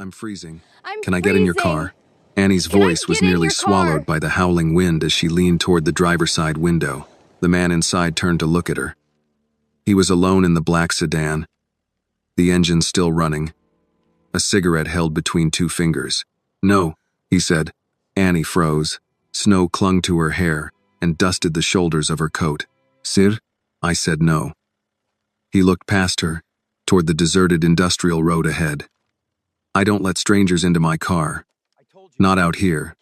I'm freezing. I'm Can I get in your freezing. car? Annie's Can I voice was get in nearly your swallowed car? by the howling wind as she leaned toward the driver's side window. The man inside turned to look at her. He was alone in the black sedan, the engine still running, a cigarette held between two fingers. No, he said. Annie froze. Snow clung to her hair and dusted the shoulders of her coat. Sir? I said no. He looked past her, toward the deserted industrial road ahead. I don't let strangers into my car. Not out here,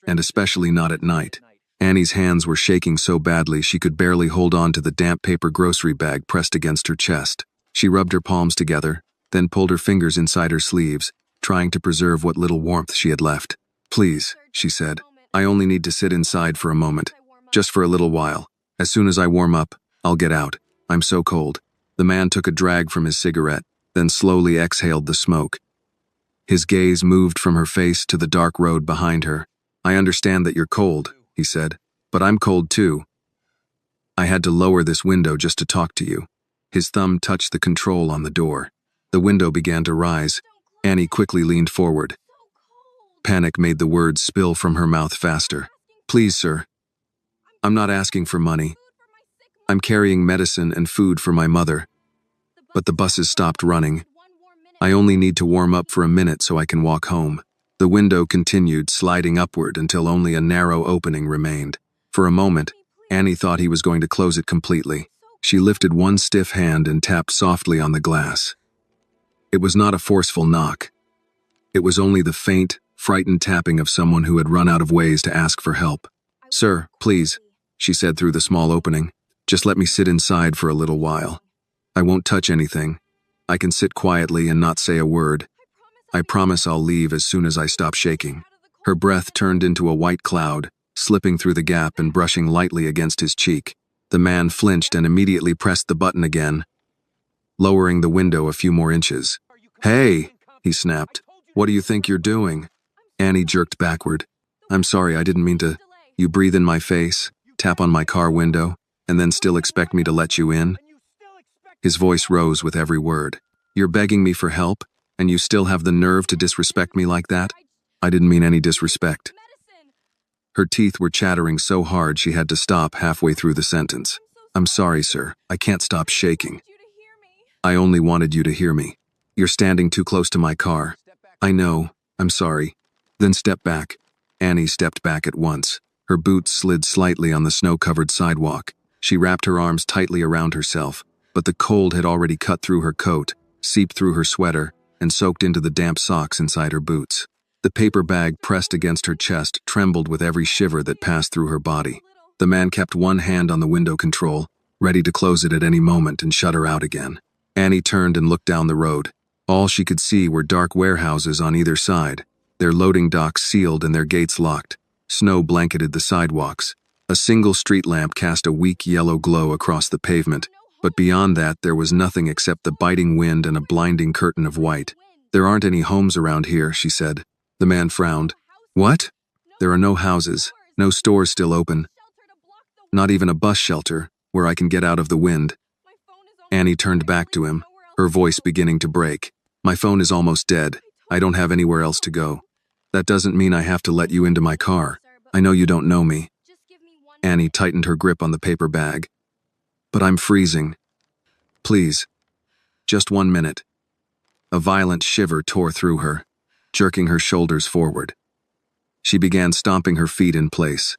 and especially not at night. Annie's hands were shaking so badly she could barely hold on to the damp paper grocery bag pressed against her chest. She rubbed her palms together, then pulled her fingers inside her sleeves, trying to preserve what little warmth she had left. Please, she said. I only need to sit inside for a moment. Just for a little while. As soon as I warm up, I'll get out. I'm so cold. The man took a drag from his cigarette, then slowly exhaled the smoke. His gaze moved from her face to the dark road behind her. I understand that you're cold, he said, but I'm cold too. I had to lower this window just to talk to you. His thumb touched the control on the door. The window began to rise. Annie quickly leaned forward. Panic made the words spill from her mouth faster. Please, sir. I'm not asking for money. I'm carrying medicine and food for my mother. But the buses stopped running. I only need to warm up for a minute so I can walk home. The window continued sliding upward until only a narrow opening remained. For a moment, Annie thought he was going to close it completely. She lifted one stiff hand and tapped softly on the glass. It was not a forceful knock. It was only the faint, frightened tapping of someone who had run out of ways to ask for help. Sir, please, she said through the small opening. Just let me sit inside for a little while. I won't touch anything. I can sit quietly and not say a word. I promise I'll leave as soon as I stop shaking. Her breath turned into a white cloud, slipping through the gap and brushing lightly against his cheek. The man flinched and immediately pressed the button again, lowering the window a few more inches. Hey, he snapped. What do you think you're doing? Annie jerked backward. I'm sorry, I didn't mean to. You breathe in my face, tap on my car window, and then still expect me to let you in? His voice rose with every word. You're begging me for help, and you still have the nerve to disrespect me like that? I didn't mean any disrespect. Her teeth were chattering so hard she had to stop halfway through the sentence. I'm sorry, sir. I can't stop shaking. I only wanted you to hear me. You're standing too close to my car. I know. I'm sorry. Then step back. Annie stepped back at once. Her boots slid slightly on the snow-covered sidewalk. She wrapped her arms tightly around herself, but the cold had already cut through her coat, seeped through her sweater, and soaked into the damp socks inside her boots. The paper bag pressed against her chest trembled with every shiver that passed through her body. The man kept one hand on the window control, ready to close it at any moment and shut her out again. Annie turned and looked down the road. All she could see were dark warehouses on either side, their loading docks sealed and their gates locked. Snow blanketed the sidewalks. A single street lamp cast a weak yellow glow across the pavement, but beyond that there was nothing except the biting wind and a blinding curtain of white. There aren't any homes around here, she said. The man frowned. What? There are no houses, no stores still open. Not even a bus shelter, where I can get out of the wind. Annie turned back to him, her voice beginning to break. My phone is almost dead. I don't have anywhere else to go. That doesn't mean I have to let you into my car. I know you don't know me. Annie tightened her grip on the paper bag. But I'm freezing. Please. Just 1 minute. A violent shiver tore through her, jerking her shoulders forward. She began stomping her feet in place,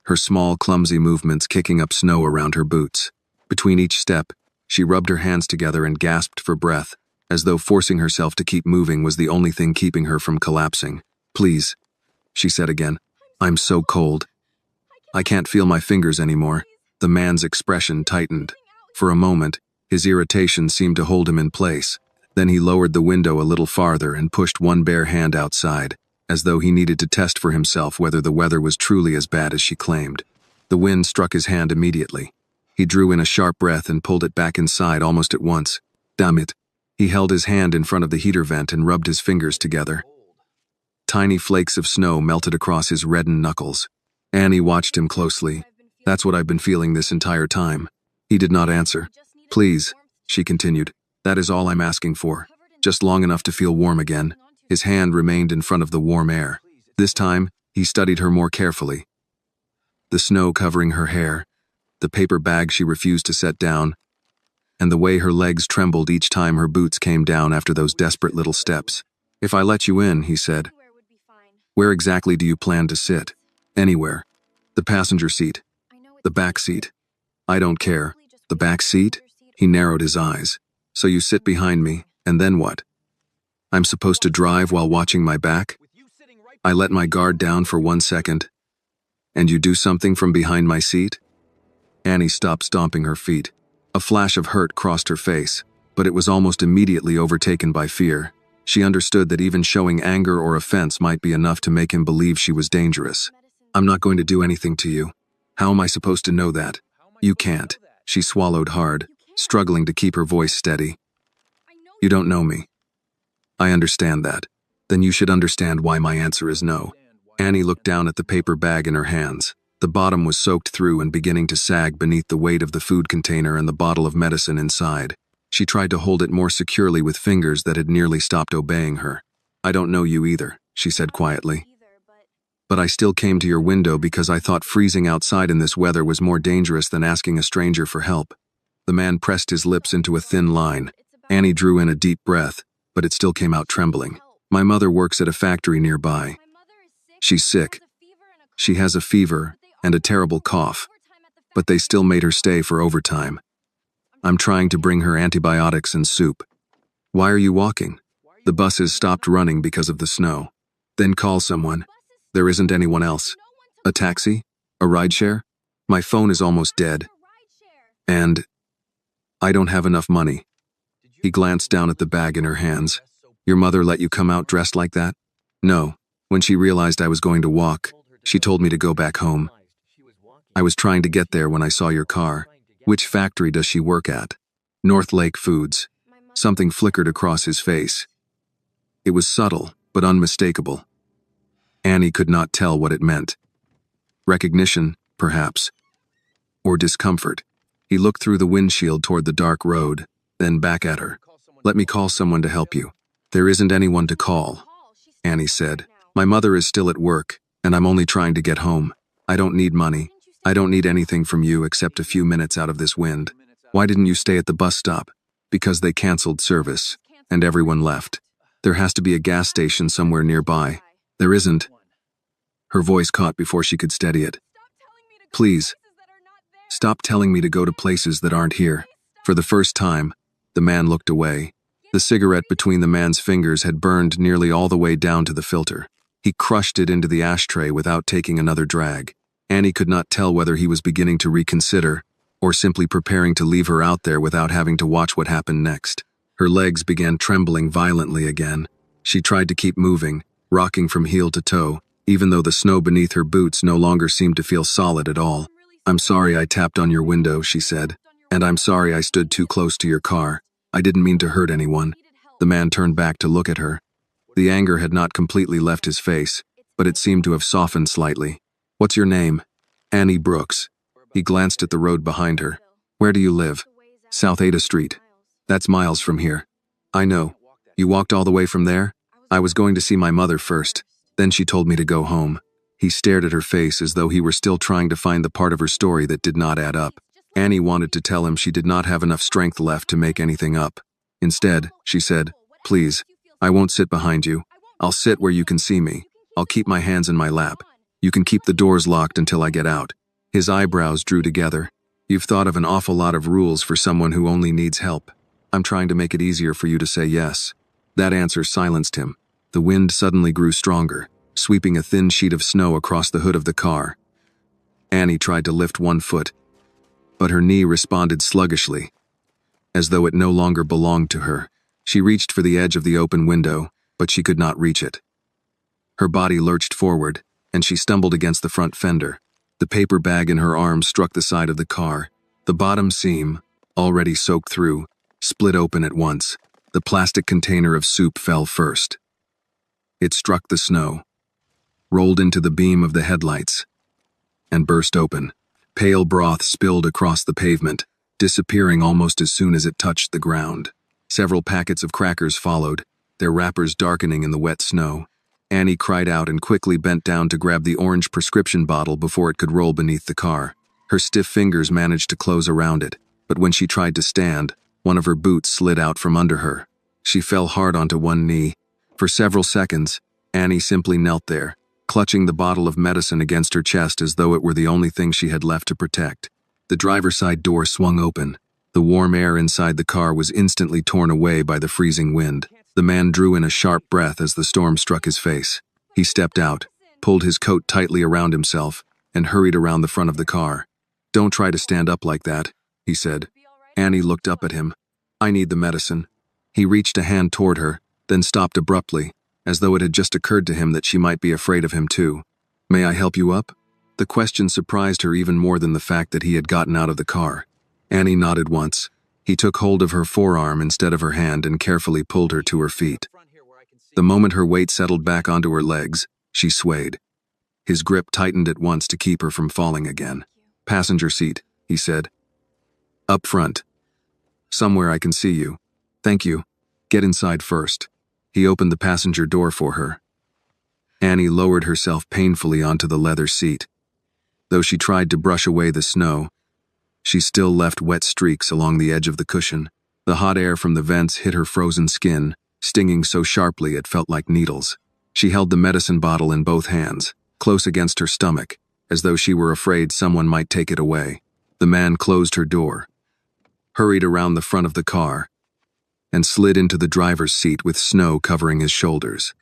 her small, clumsy movements kicking up snow around her boots. Between each step, she rubbed her hands together and gasped for breath, as though forcing herself to keep moving was the only thing keeping her from collapsing. Please, she said again. I'm so cold. I can't feel my fingers anymore. The man's expression tightened. For a moment, his irritation seemed to hold him in place. Then he lowered the window a little farther and pushed one bare hand outside, as though he needed to test for himself whether the weather was truly as bad as she claimed. The wind struck his hand immediately. He drew in a sharp breath and pulled it back inside almost at once. Damn it. He held his hand in front of the heater vent and rubbed his fingers together. Tiny flakes of snow melted across his reddened knuckles. Annie watched him closely. That's what I've been feeling this entire time. He did not answer. Please, she continued. That is all I'm asking for. Just long enough to feel warm again. His hand remained in front of the warm air. This time, he studied her more carefully. The snow covering her hair, the paper bag she refused to set down, and the way her legs trembled each time her boots came down after those desperate little steps. "If I let you in," he said, "where exactly do you plan to sit?" "Anywhere. The passenger seat. The back seat." "I don't care. The back seat?" He narrowed his eyes. "So you sit behind me, and then what? I'm supposed to drive while watching my back?" I let my guard down for 1 second. "And you do something from behind my seat?" Annie stopped stomping her feet. A flash of hurt crossed her face, but it was almost immediately overtaken by fear. She understood that even showing anger or offense might be enough to make him believe she was dangerous. "I'm not going to do anything to you. How am I supposed to know that?" "You can't." She swallowed hard, struggling to keep her voice steady. "You don't know me." "I understand that. Then you should understand why my answer is no." Annie looked down at the paper bag in her hands. The bottom was soaked through and beginning to sag beneath the weight of the food container and the bottle of medicine inside. She tried to hold it more securely with fingers that had nearly stopped obeying her. "I don't know you either," she said quietly. "But I still came to your window because I thought freezing outside in this weather was more dangerous than asking a stranger for help." The man pressed his lips into a thin line. Annie drew in a deep breath, but it still came out trembling. "My mother works at a factory nearby. She's sick. She has a fever and a terrible cough, but they still made her stay for overtime. I'm trying to bring her antibiotics and soup." "Why are you walking?" "The buses stopped running because of the snow." "Then call someone." "There isn't anyone else." "A taxi? A rideshare? My phone is almost dead. And I don't have enough money." He glanced down at the bag in her hands. "Your mother let you come out dressed like that?" "No. When she realized I was going to walk, she told me to go back home. I was trying to get there when I saw your car." "Which factory does she work at?" "North Lake Foods." Something flickered across his face. It was subtle, but unmistakable. Annie could not tell what it meant. Recognition, perhaps. Or discomfort. He looked through the windshield toward the dark road, then back at her. "Let me call someone to help you." "There isn't anyone to call," Annie said. "My mother is still at work, and I'm only trying to get home. I don't need money. I don't need anything from you except a few minutes out of this wind." "Why didn't you stay at the bus stop?" "Because they canceled service, and everyone left. There has to be a gas station somewhere nearby." "There isn't." Her voice caught before she could steady it. "Please, stop telling me to go to places that aren't here." For the first time, the man looked away. The cigarette between the man's fingers had burned nearly all the way down to the filter. He crushed it into the ashtray without taking another drag. Annie could not tell whether he was beginning to reconsider or simply preparing to leave her out there without having to watch what happened next. Her legs began trembling violently again. She tried to keep moving, rocking from heel to toe, even though the snow beneath her boots no longer seemed to feel solid at all. "I'm sorry I tapped on your window," she said. "And I'm sorry I stood too close to your car. I didn't mean to hurt anyone." The man turned back to look at her. The anger had not completely left his face, but it seemed to have softened slightly. "What's your name?" "Annie Brooks." He glanced at the road behind her. "Where do you live?" "South Ada Street." "That's miles from here." "I know. You walked all the way from there?" "I was going to see my mother first. Then she told me to go home." He stared at her face as though he were still trying to find the part of her story that did not add up. Annie wanted to tell him she did not have enough strength left to make anything up. Instead, she said, "Please, I won't sit behind you. I'll sit where you can see me. I'll keep my hands in my lap. You can keep the doors locked until I get out." His eyebrows drew together. "You've thought of an awful lot of rules for someone who only needs help. I'm trying to make it easier for you to say yes." That answer silenced him. The wind suddenly grew stronger, sweeping a thin sheet of snow across the hood of the car. Annie tried to lift one foot, but her knee responded sluggishly, as though it no longer belonged to her. She reached for the edge of the open window, but she could not reach it. Her body lurched forward, and she stumbled against the front fender. The paper bag in her arms struck the side of the car. The bottom seam, already soaked through, split open at once. The plastic container of soup fell first. It struck the snow, rolled into the beam of the headlights, and burst open. Pale broth spilled across the pavement, disappearing almost as soon as it touched the ground. Several packets of crackers followed, their wrappers darkening in the wet snow. Annie cried out and quickly bent down to grab the orange prescription bottle before it could roll beneath the car. Her stiff fingers managed to close around it, but when she tried to stand, one of her boots slid out from under her. She fell hard onto one knee. For several seconds, Annie simply knelt there, clutching the bottle of medicine against her chest as though it were the only thing she had left to protect. The driver's side door swung open. The warm air inside the car was instantly torn away by the freezing wind. The man drew in a sharp breath as the storm struck his face. He stepped out, pulled his coat tightly around himself, and hurried around the front of the car. "Don't try to stand up like that," he said. Annie looked up at him. "I need the medicine." He reached a hand toward her, then stopped abruptly, as though it had just occurred to him that she might be afraid of him too. "May I help you up?" The question surprised her even more than the fact that he had gotten out of the car. Annie nodded once. He took hold of her forearm instead of her hand and carefully pulled her to her feet. The moment her weight settled back onto her legs, she swayed. His grip tightened at once to keep her from falling again. "Passenger seat," he said. "Up front. Somewhere I can see you." "Thank you. Get inside first." He opened the passenger door for her. Annie lowered herself painfully onto the leather seat. Though she tried to brush away the snow, she still left wet streaks along the edge of the cushion. The hot air from the vents hit her frozen skin, stinging so sharply it felt like needles. She held the medicine bottle in both hands, close against her stomach, as though she were afraid someone might take it away. The man closed her door, hurried around the front of the car, and slid into the driver's seat with snow covering his shoulders.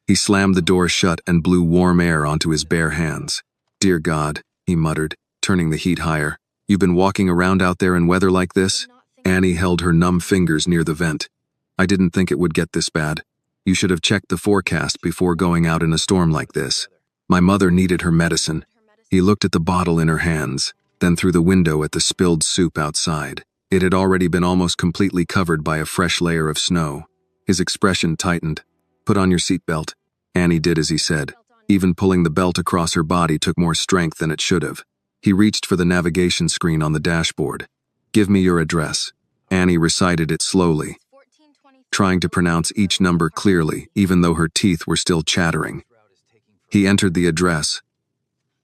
He slammed the door shut and blew warm air onto his bare hands. "Dear God," he muttered, turning the heat higher. "You've been walking around out there in weather like this?" Annie held her numb fingers near the vent. "I didn't think it would get this bad. You should have checked the forecast before going out in a storm like this. My mother needed her medicine." He looked at the bottle in her hands, then through the window at the spilled soup outside. It had already been almost completely covered by a fresh layer of snow. His expression tightened. "Put on your seatbelt." Annie did as he said. Even pulling the belt across her body took more strength than it should have. He reached for the navigation screen on the dashboard. "Give me your address." Annie recited it slowly, trying to pronounce each number clearly, even though her teeth were still chattering. He entered the address,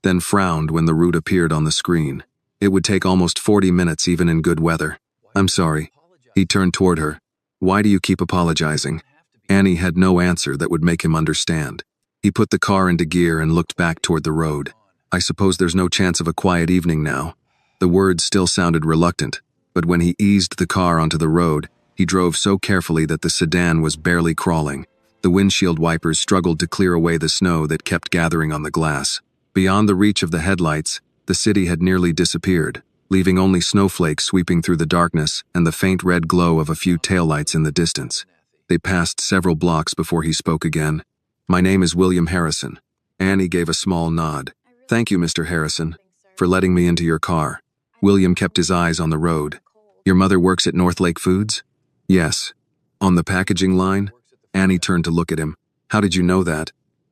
then frowned when the route appeared on the screen. It would take almost 40 minutes even in good weather. "I'm sorry." He turned toward her. "Why do you keep apologizing?" Annie had no answer that would make him understand. He put the car into gear and looked back toward the road. "I suppose there's no chance of a quiet evening now." The words still sounded reluctant, but when he eased the car onto the road, he drove so carefully that the sedan was barely crawling. The windshield wipers struggled to clear away the snow that kept gathering on the glass. Beyond the reach of the headlights, the city had nearly disappeared, leaving only snowflakes sweeping through the darkness and the faint red glow of a few taillights in the distance. They passed several blocks before he spoke again. "My name is William Harrison." Annie gave a small nod. "Thank you, Mr. Harrison, for letting me into your car." William kept his eyes on the road. "Your mother works at North Lake Foods?" "Yes." "On the packaging line?" Annie turned to look at him. "How did you know that?"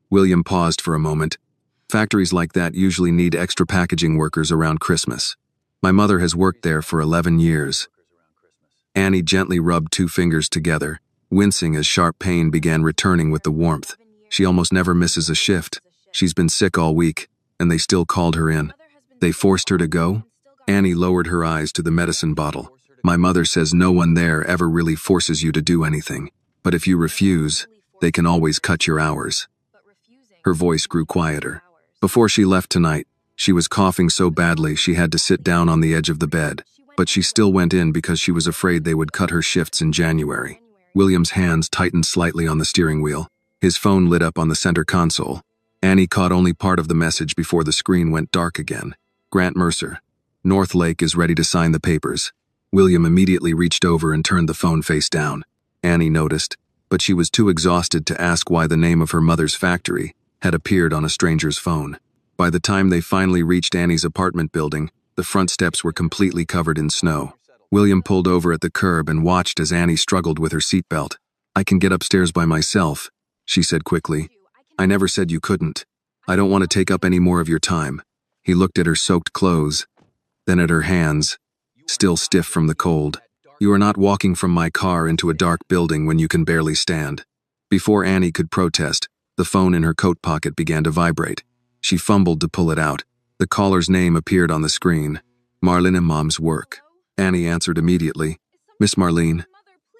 William paused for a moment. "Factories like that usually need extra packaging workers around Christmas. My mother has worked there for 11 years. Annie gently rubbed two fingers together, wincing as sharp pain began returning with the warmth. She almost never misses a shift. She's been sick all week, and they still called her in. They forced her to go? Annie lowered her eyes to the medicine bottle. "My mother says no one there ever really forces you to do anything. But if you refuse, they can always cut your hours." Her voice grew quieter. Before she left tonight, she was coughing so badly she had to sit down on the edge of the bed, but she still went in because she was afraid they would cut her shifts in January. William's hands tightened slightly on the steering wheel. His phone lit up on the center console. Annie caught only part of the message before the screen went dark again. "Grant Mercer. North Lake is ready to sign the papers." William immediately reached over and turned the phone face down. Annie noticed, but she was too exhausted to ask why the name of her mother's factory had appeared on a stranger's phone. By the time they finally reached Annie's apartment building, the front steps were completely covered in snow. William pulled over at the curb and watched as Annie struggled with her seatbelt. "I can get upstairs by myself," she said quickly. "I never said you couldn't. I don't want to take up any more of your time." He looked at her soaked clothes, then at her hands, still stiff from the cold. You are not walking from my car into a dark building when you can barely stand." Before Annie could protest, the phone in her coat pocket began to vibrate. She fumbled to pull it out. The caller's name appeared on the screen. "Marlene and Mom's work." Annie answered immediately. "Miss Marlene,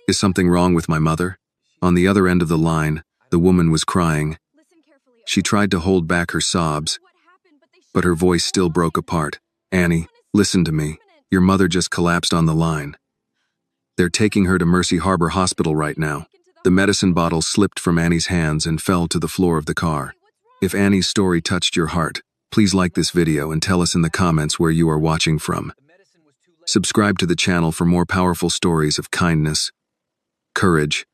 is something wrong with my mother?" On the other end of the line, the woman was crying. She tried to hold back her sobs, but her voice still broke apart. "Annie, listen to me. Your mother just collapsed on the line. They're taking her to Mercy Harbor Hospital right now." The medicine bottle slipped from Annie's hands and fell to the floor of the car. If Annie's story touched your heart, please like this video and tell us in the comments where you are watching from. Subscribe to the channel for more powerful stories of kindness, courage,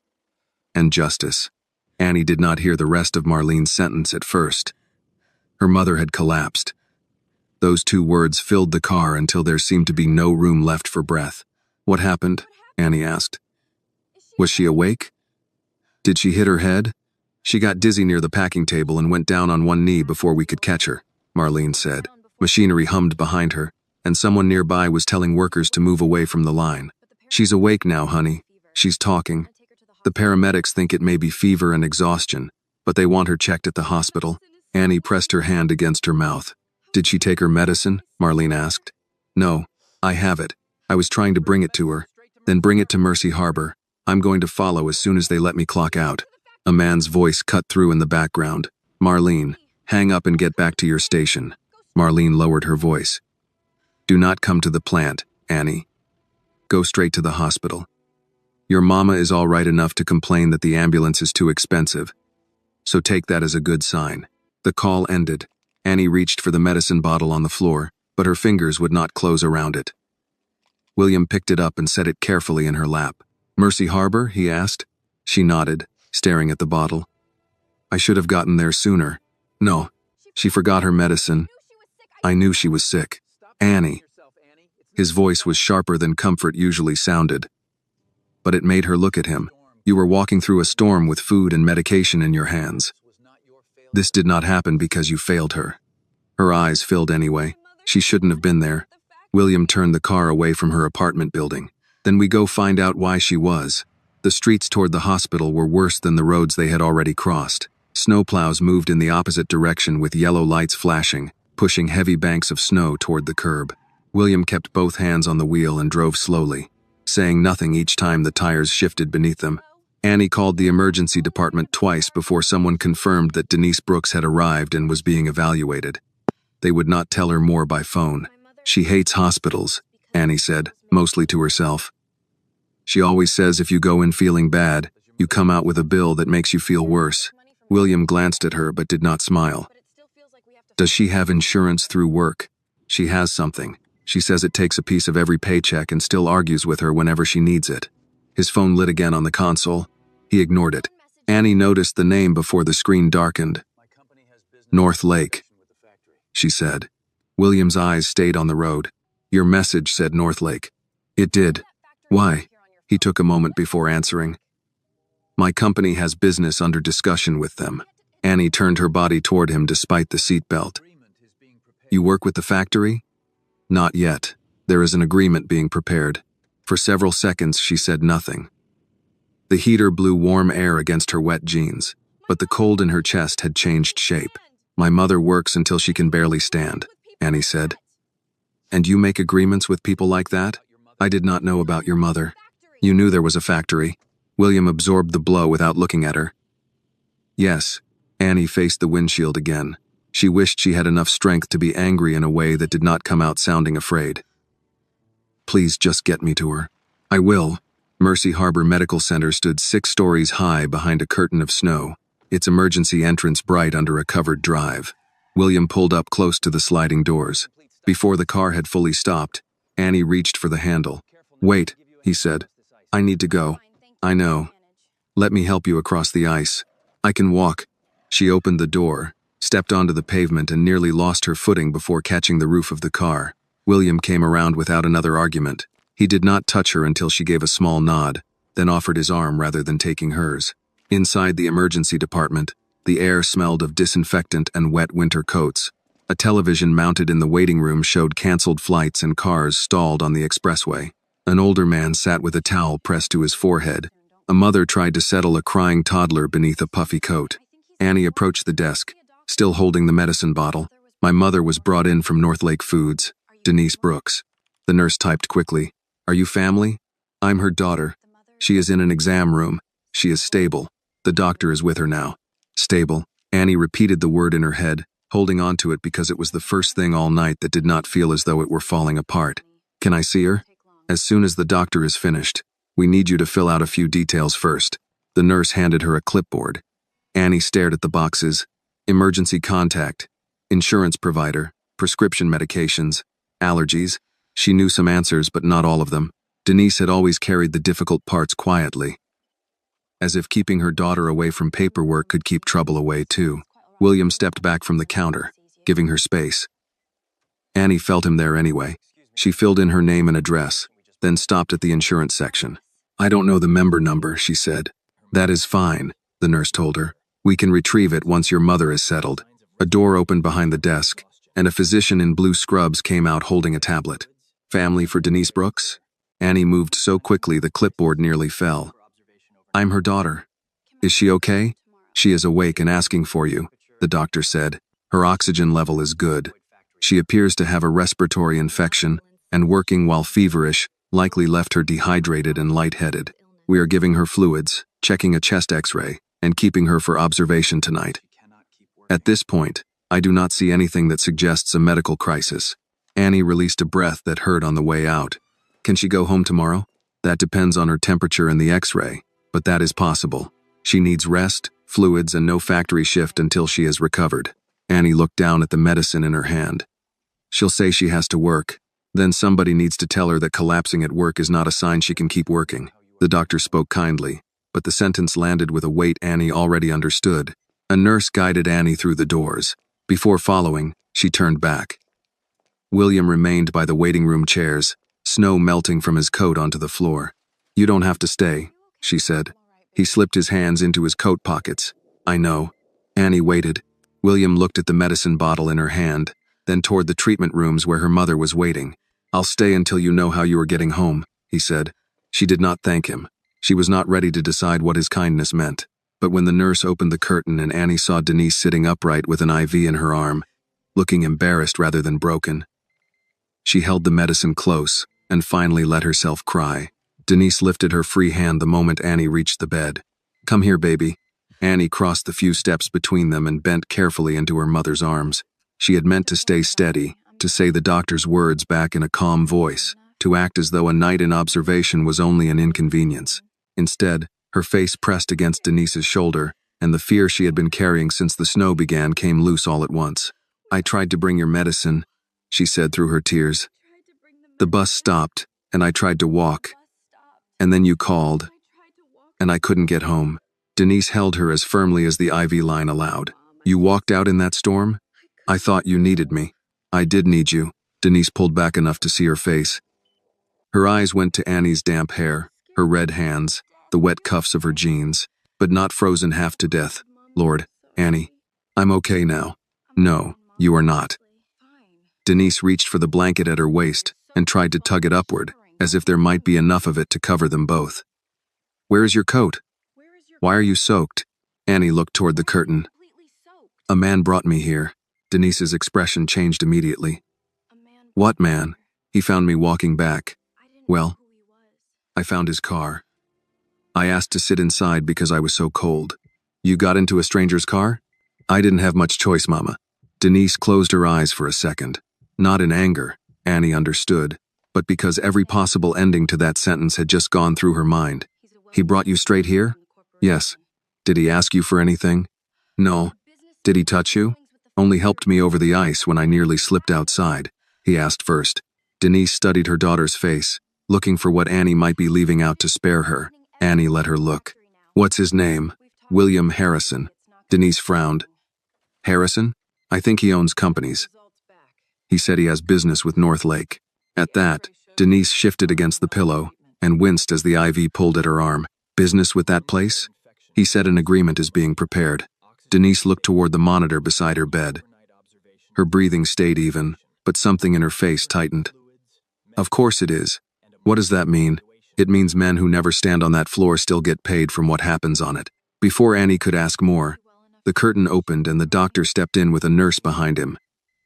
and justice. Annie did not hear the rest of Marlene's sentence at first. Her mother had collapsed. Those two words filled the car until there seemed to be no room left for breath. "What happened?" Annie asked. "Was she awake? Did she hit her head?" "She got dizzy near the packing table and went down on one knee before we could catch her," Marlene said. Machinery hummed behind her, and someone nearby was telling workers to move away from the line. "She's awake now, honey. She's talking. The paramedics think it may be fever and exhaustion, but they want her checked at the hospital." Annie pressed her hand against her mouth. "Did she take her medicine?" Marlene asked. "No, I have it. I was trying to bring it to her. Then bring it to Mercy Harbor. I'm going to follow as soon as they let me clock out." A man's voice cut through in the background. "Marlene, hang up and get back to your station." Marlene lowered her voice. "Do not come to the plant, Annie. Go straight to the hospital. Your mama is all right enough to complain that the ambulance is too expensive, so take that as a good sign." The call ended. Annie reached for the medicine bottle on the floor, but her fingers would not close around it. William picked it up and set it carefully in her lap. "Mercy Harbor?" he asked. She nodded, staring at the bottle. "I should have gotten there sooner." "No, she forgot her medicine. I knew she was sick." "Annie." His voice was sharper than comfort usually sounded, but it made her look at him. "You were walking through a storm with food and medication in your hands. This did not happen because you failed her." Her eyes filled anyway. She shouldn't have been there. William turned the car away from her apartment building. "Then we go find out why she was." The streets toward the hospital were worse than the roads they had already crossed. Snowplows moved in the opposite direction with yellow lights flashing, pushing heavy banks of snow toward the curb. William kept both hands on the wheel and drove slowly, saying nothing each time the tires shifted beneath them. Annie called the emergency department twice before someone confirmed that Denise Brooks had arrived and was being evaluated. They would not tell her more by phone. "She hates hospitals," Annie said, mostly to herself. "She always says if you go in feeling bad, you come out with a bill that makes you feel worse." William glanced at her but did not smile. "Does she have insurance through work?" "She has something. She says it takes a piece of every paycheck and still argues with her whenever she needs it." His phone lit again on the console. He ignored it. Annie noticed the name before the screen darkened. "North Lake," she said. William's eyes stayed on the road. "Your message said North Lake." "It did. Why?" He took a moment before answering. "My company has business under discussion with them." Annie turned her body toward him despite the seatbelt. "You work with the factory?" "Not yet. There is an agreement being prepared." For several seconds she said nothing. The heater blew warm air against her wet jeans, but the cold in her chest had changed shape. "My mother works until she can barely stand," Annie said. "And you make agreements with people like that?" "I did not know about your mother." "You knew there was a factory." William absorbed the blow without looking at her. "Yes." Annie faced the windshield again. She wished she had enough strength to be angry in a way that did not come out sounding afraid. "Please just get me to her." "I will." Mercy Harbor Medical Center stood 6 stories high behind a curtain of snow, its emergency entrance bright under a covered drive. William pulled up close to the sliding doors. Before the car had fully stopped, Annie reached for the handle. "Wait," he said. "I need to go." "I know. Let me help you across the ice." "I can walk." She opened the door, stepped onto the pavement and nearly lost her footing before catching the roof of the car. William came around without another argument. He did not touch her until she gave a small nod, then offered his arm rather than taking hers. Inside the emergency department, the air smelled of disinfectant and wet winter coats. A television mounted in the waiting room showed canceled flights and cars stalled on the expressway. An older man sat with a towel pressed to his forehead. A mother tried to settle a crying toddler beneath a puffy coat. Annie approached the desk, still holding the medicine bottle. My mother was brought in from North Lake Foods, Denise Brooks. The nurse typed quickly. Are you family? I'm her daughter. She is in an exam room. She is stable. The doctor is with her now. Stable. Annie repeated the word in her head, holding on to it because it was the first thing all night that did not feel as though it were falling apart. Can I see her? As soon as the doctor is finished. We need you to fill out a few details first. The nurse handed her a clipboard. Annie stared at the boxes. Emergency contact, insurance provider, prescription medications, allergies. She knew some answers, but not all of them. Denise had always carried the difficult parts quietly, as if keeping her daughter away from paperwork could keep trouble away too. William stepped back from the counter, giving her space. Annie felt him there anyway. She filled in her name and address, then stopped at the insurance section. I don't know the member number, she said. That is fine, the nurse told her. We can retrieve it once your mother is settled. A door opened behind the desk, and a physician in blue scrubs came out holding a tablet. Family for Denise Brooks? Annie moved so quickly the clipboard nearly fell. I'm her daughter. Is she okay? She is awake and asking for you, the doctor said. Her oxygen level is good. She appears to have a respiratory infection, and working while feverish likely left her dehydrated and lightheaded. We are giving her fluids, checking a chest x-ray, and keeping her for observation tonight. At this point, I do not see anything that suggests a medical crisis. Annie released a breath that hurt on the way out. Can she go home tomorrow? That depends on her temperature and the x-ray, but that is possible. She needs rest, fluids, and no factory shift until she has recovered. Annie looked down at the medicine in her hand. She'll say she has to work. Then somebody needs to tell her that collapsing at work is not a sign she can keep working. The doctor spoke kindly, but the sentence landed with a weight Annie already understood. A nurse guided Annie through the doors. Before following, she turned back. William remained by the waiting room chairs, snow melting from his coat onto the floor. You don't have to stay, she said. He slipped his hands into his coat pockets. I know. Annie waited. William looked at the medicine bottle in her hand, then toward the treatment rooms where her mother was waiting. I'll stay until you know how you are getting home, he said. She did not thank him. She was not ready to decide what his kindness meant. But when the nurse opened the curtain and Annie saw Denise sitting upright with an IV in her arm, looking embarrassed rather than broken, she held the medicine close and finally let herself cry. Denise lifted her free hand the moment Annie reached the bed. Come here, baby. Annie crossed the few steps between them and bent carefully into her mother's arms. She had meant to stay steady, to say the doctor's words back in a calm voice, to act as though a night in observation was only an inconvenience. Instead, her face pressed against Denise's shoulder, and the fear she had been carrying since the snow began came loose all at once. I tried to bring your medicine, she said through her tears. The bus stopped, and I tried to walk. And then you called, and I couldn't get home. Denise held her as firmly as the IV line allowed. You walked out in that storm? I thought you needed me. I did need you. Denise pulled back enough to see her face. Her eyes went to Annie's damp hair, her red hands, the wet cuffs of her jeans, but not frozen half to death. Lord, Annie, I'm okay now. No, you are not. Denise reached for the blanket at her waist and tried to tug it upward, as if there might be enough of it to cover them both. Where is your coat? Why are you soaked? Annie looked toward the curtain. A man brought me here. Denise's expression changed immediately. What man? He found me walking back. Well, I found his car. I asked to sit inside because I was so cold. You got into a stranger's car? I didn't have much choice, Mama. Denise closed her eyes for a second. Not in anger, Annie understood, but because every possible ending to that sentence had just gone through her mind. He brought you straight here? Yes. Did he ask you for anything? No. Did he touch you? Only helped me over the ice when I nearly slipped outside, he asked first. Denise studied her daughter's face, looking for what Annie might be leaving out to spare her. Annie let her look. What's his name? William Harrison. Denise frowned. Harrison? I think he owns companies. He said he has business with North Lake. At that, Denise shifted against the pillow and winced as the IV pulled at her arm. Business with that place? He said an agreement is being prepared. Denise looked toward the monitor beside her bed. Her breathing stayed even, but something in her face tightened. Of course it is. What does that mean? It means men who never stand on that floor still get paid from what happens on it. Before Annie could ask more, the curtain opened and the doctor stepped in with a nurse behind him.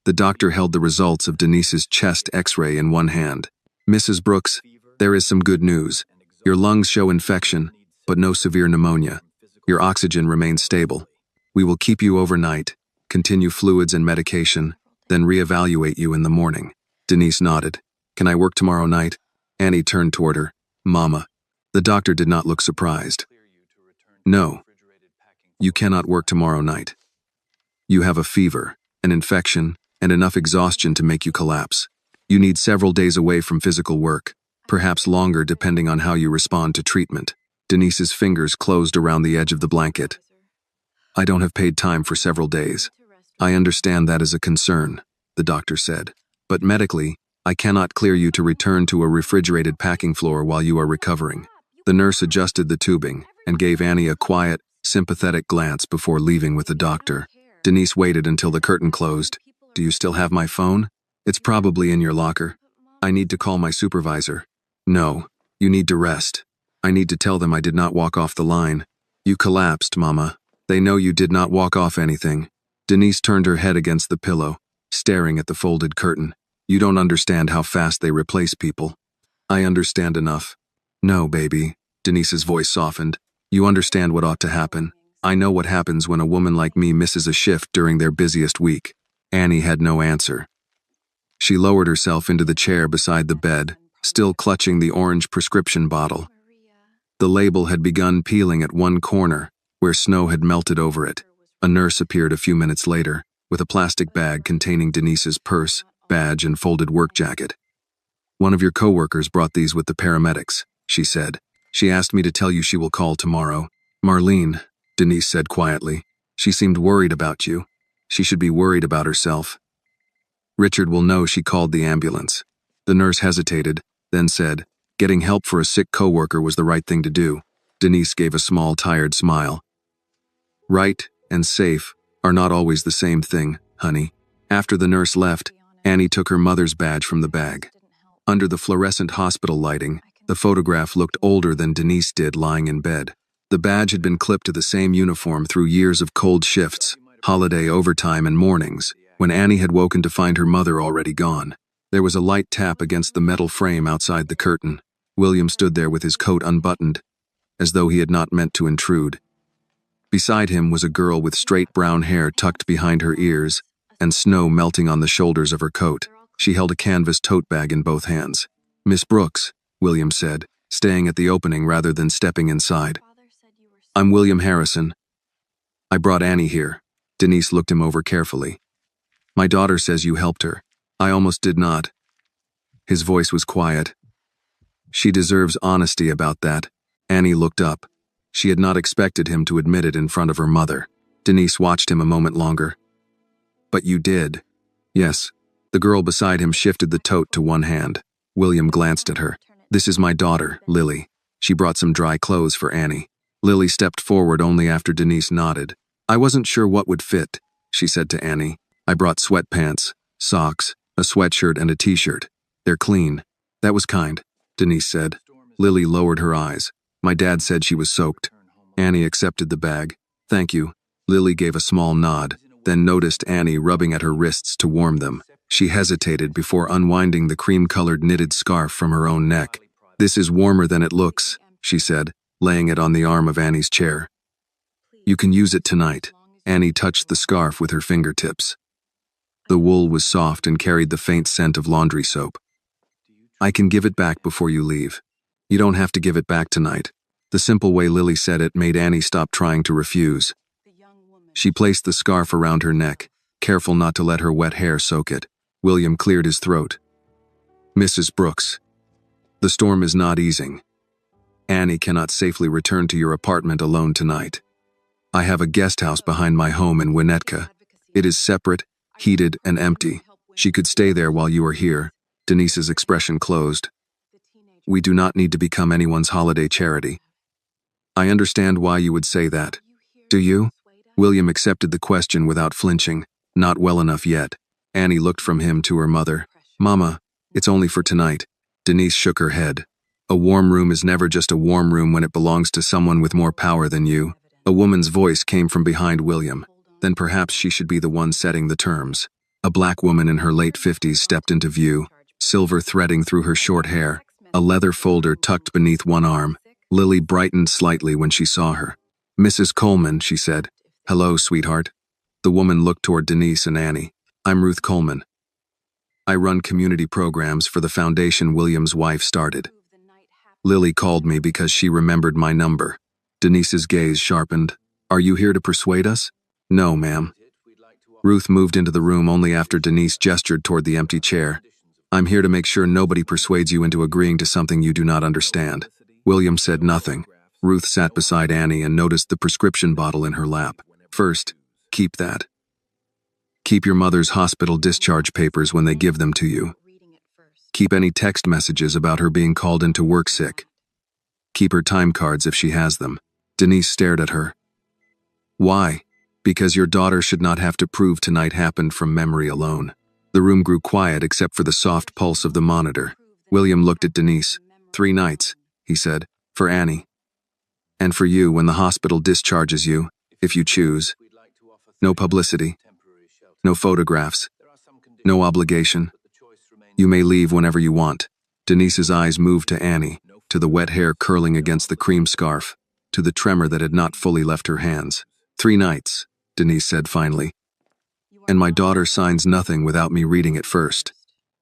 The doctor held the results of Denise's chest X-ray in one hand. Mrs. Brooks, there is some good news. Your lungs show infection, but no severe pneumonia. Your oxygen remains stable. We will keep you overnight, continue fluids and medication, then reevaluate you in the morning. Denise nodded. Can I work tomorrow night? Annie turned toward her. Mama. The doctor did not look surprised. No. You cannot work tomorrow night. You have a fever, an infection, and enough exhaustion to make you collapse. You need several days away from physical work, perhaps longer depending on how you respond to treatment. Denise's fingers closed around the edge of the blanket. I don't have paid time for several days. I understand that is a concern, the doctor said. But medically, I cannot clear you to return to a refrigerated packing floor while you are recovering. The nurse adjusted the tubing and gave Annie a quiet, sympathetic glance before leaving with the doctor. Denise waited until the curtain closed. Do you still have my phone? It's probably in your locker. I need to call my supervisor. No, you need to rest. I need to tell them I did not walk off the line. You collapsed, Mama. They know you did not walk off anything. Denise turned her head against the pillow, staring at the folded curtain. You don't understand how fast they replace people. I understand enough. No, baby. Denise's voice softened. You understand what ought to happen. I know what happens when a woman like me misses a shift during their busiest week. Annie had no answer. She lowered herself into the chair beside the bed, still clutching the orange prescription bottle. The label had begun peeling at one corner, where snow had melted over it. A nurse appeared a few minutes later, with a plastic bag containing Denise's purse, badge, and folded work jacket. One of your coworkers brought these with the paramedics, she said. She asked me to tell you she will call tomorrow. Marlene, Denise said quietly. She seemed worried about you. She should be worried about herself. Richard will know she called the ambulance. The nurse hesitated, then said, getting help for a sick coworker was the right thing to do. Denise gave a small, tired smile. Right and safe are not always the same thing, honey. After the nurse left, Annie took her mother's badge from the bag. Under the fluorescent hospital lighting, the photograph looked older than Denise did lying in bed. The badge had been clipped to the same uniform through years of cold shifts, holiday overtime, and mornings, when Annie had woken to find her mother already gone. There was a light tap against the metal frame outside the curtain. William stood there with his coat unbuttoned, as though he had not meant to intrude. Beside him was a girl with straight brown hair tucked behind her ears and snow melting on the shoulders of her coat. She held a canvas tote bag in both hands. Miss Brooks, William said, staying at the opening rather than stepping inside. I'm William Harrison. I brought Annie here. Denise looked him over carefully. My daughter says you helped her. I almost did not. His voice was quiet. She deserves honesty about that. Annie looked up. She had not expected him to admit it in front of her mother. Denise watched him a moment longer. But you did. Yes. The girl beside him shifted the tote to one hand. William glanced at her. This is my daughter, Lily. She brought some dry clothes for Annie. Lily stepped forward only after Denise nodded. I wasn't sure what would fit, she said to Annie. I brought sweatpants, socks, a sweatshirt, and a t-shirt. They're clean. That was kind, Denise said. Lily lowered her eyes. My dad said she was soaked. Annie accepted the bag. Thank you. Lily gave a small nod, then noticed Annie rubbing at her wrists to warm them. She hesitated before unwinding the cream-colored knitted scarf from her own neck. This is warmer than it looks, she said, laying it on the arm of Annie's chair. You can use it tonight. Annie touched the scarf with her fingertips. The wool was soft and carried the faint scent of laundry soap. I can give it back before you leave. You don't have to give it back tonight. The simple way Lily said it made Annie stop trying to refuse. She placed the scarf around her neck, careful not to let her wet hair soak it. William cleared his throat. Mrs. Brooks, the storm is not easing. Annie cannot safely return to your apartment alone tonight. I have a guest house behind my home in Winnetka. It is separate, heated, and empty. She could stay there while you are here. Denise's expression closed. We do not need to become anyone's holiday charity. I understand why you would say that. Do you? William accepted the question without flinching. Not well enough yet. Annie looked from him to her mother. Mama, it's only for tonight. Denise shook her head. A warm room is never just a warm room when it belongs to someone with more power than you. A woman's voice came from behind William. Then perhaps she should be the one setting the terms. A black woman in her late 50s stepped into view, silver threading through her short hair, a leather folder tucked beneath one arm. Lily brightened slightly when she saw her. "Mrs. Coleman," she said. "Hello, sweetheart." The woman looked toward Denise and Annie. "I'm Ruth Coleman. I run community programs for the foundation William's wife started. Lily called me because she remembered my number." Denise's gaze sharpened. "Are you here to persuade us?" "No, ma'am." Ruth moved into the room only after Denise gestured toward the empty chair. "I'm here to make sure nobody persuades you into agreeing to something you do not understand." William said nothing. Ruth sat beside Annie and noticed the prescription bottle in her lap. "First, keep that. Keep your mother's hospital discharge papers when they give them to you. Keep any text messages about her being called into work sick. Keep her time cards if she has them." Denise stared at her. "Why?" "Because your daughter should not have to prove tonight happened from memory alone." The room grew quiet except for the soft pulse of the monitor. William looked at Denise. "3 nights, he said, "for Annie. And for you when the hospital discharges you, if you choose. No publicity. No photographs. No obligation. You may leave whenever you want." Denise's eyes moved to Annie, to the wet hair curling against the cream scarf, to the tremor that had not fully left her hands. 3 nights, Denise said finally. "And my daughter signs nothing without me reading it first."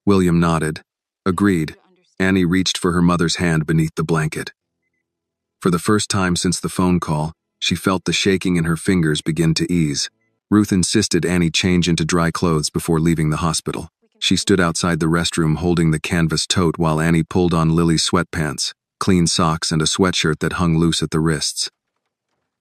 William nodded. "Agreed." Annie reached for her mother's hand beneath the blanket. For the first time since the phone call, she felt the shaking in her fingers begin to ease. Ruth insisted Annie change into dry clothes before leaving the hospital. She stood outside the restroom holding the canvas tote while Annie pulled on Lily's sweatpants, clean socks, and a sweatshirt that hung loose at the wrists.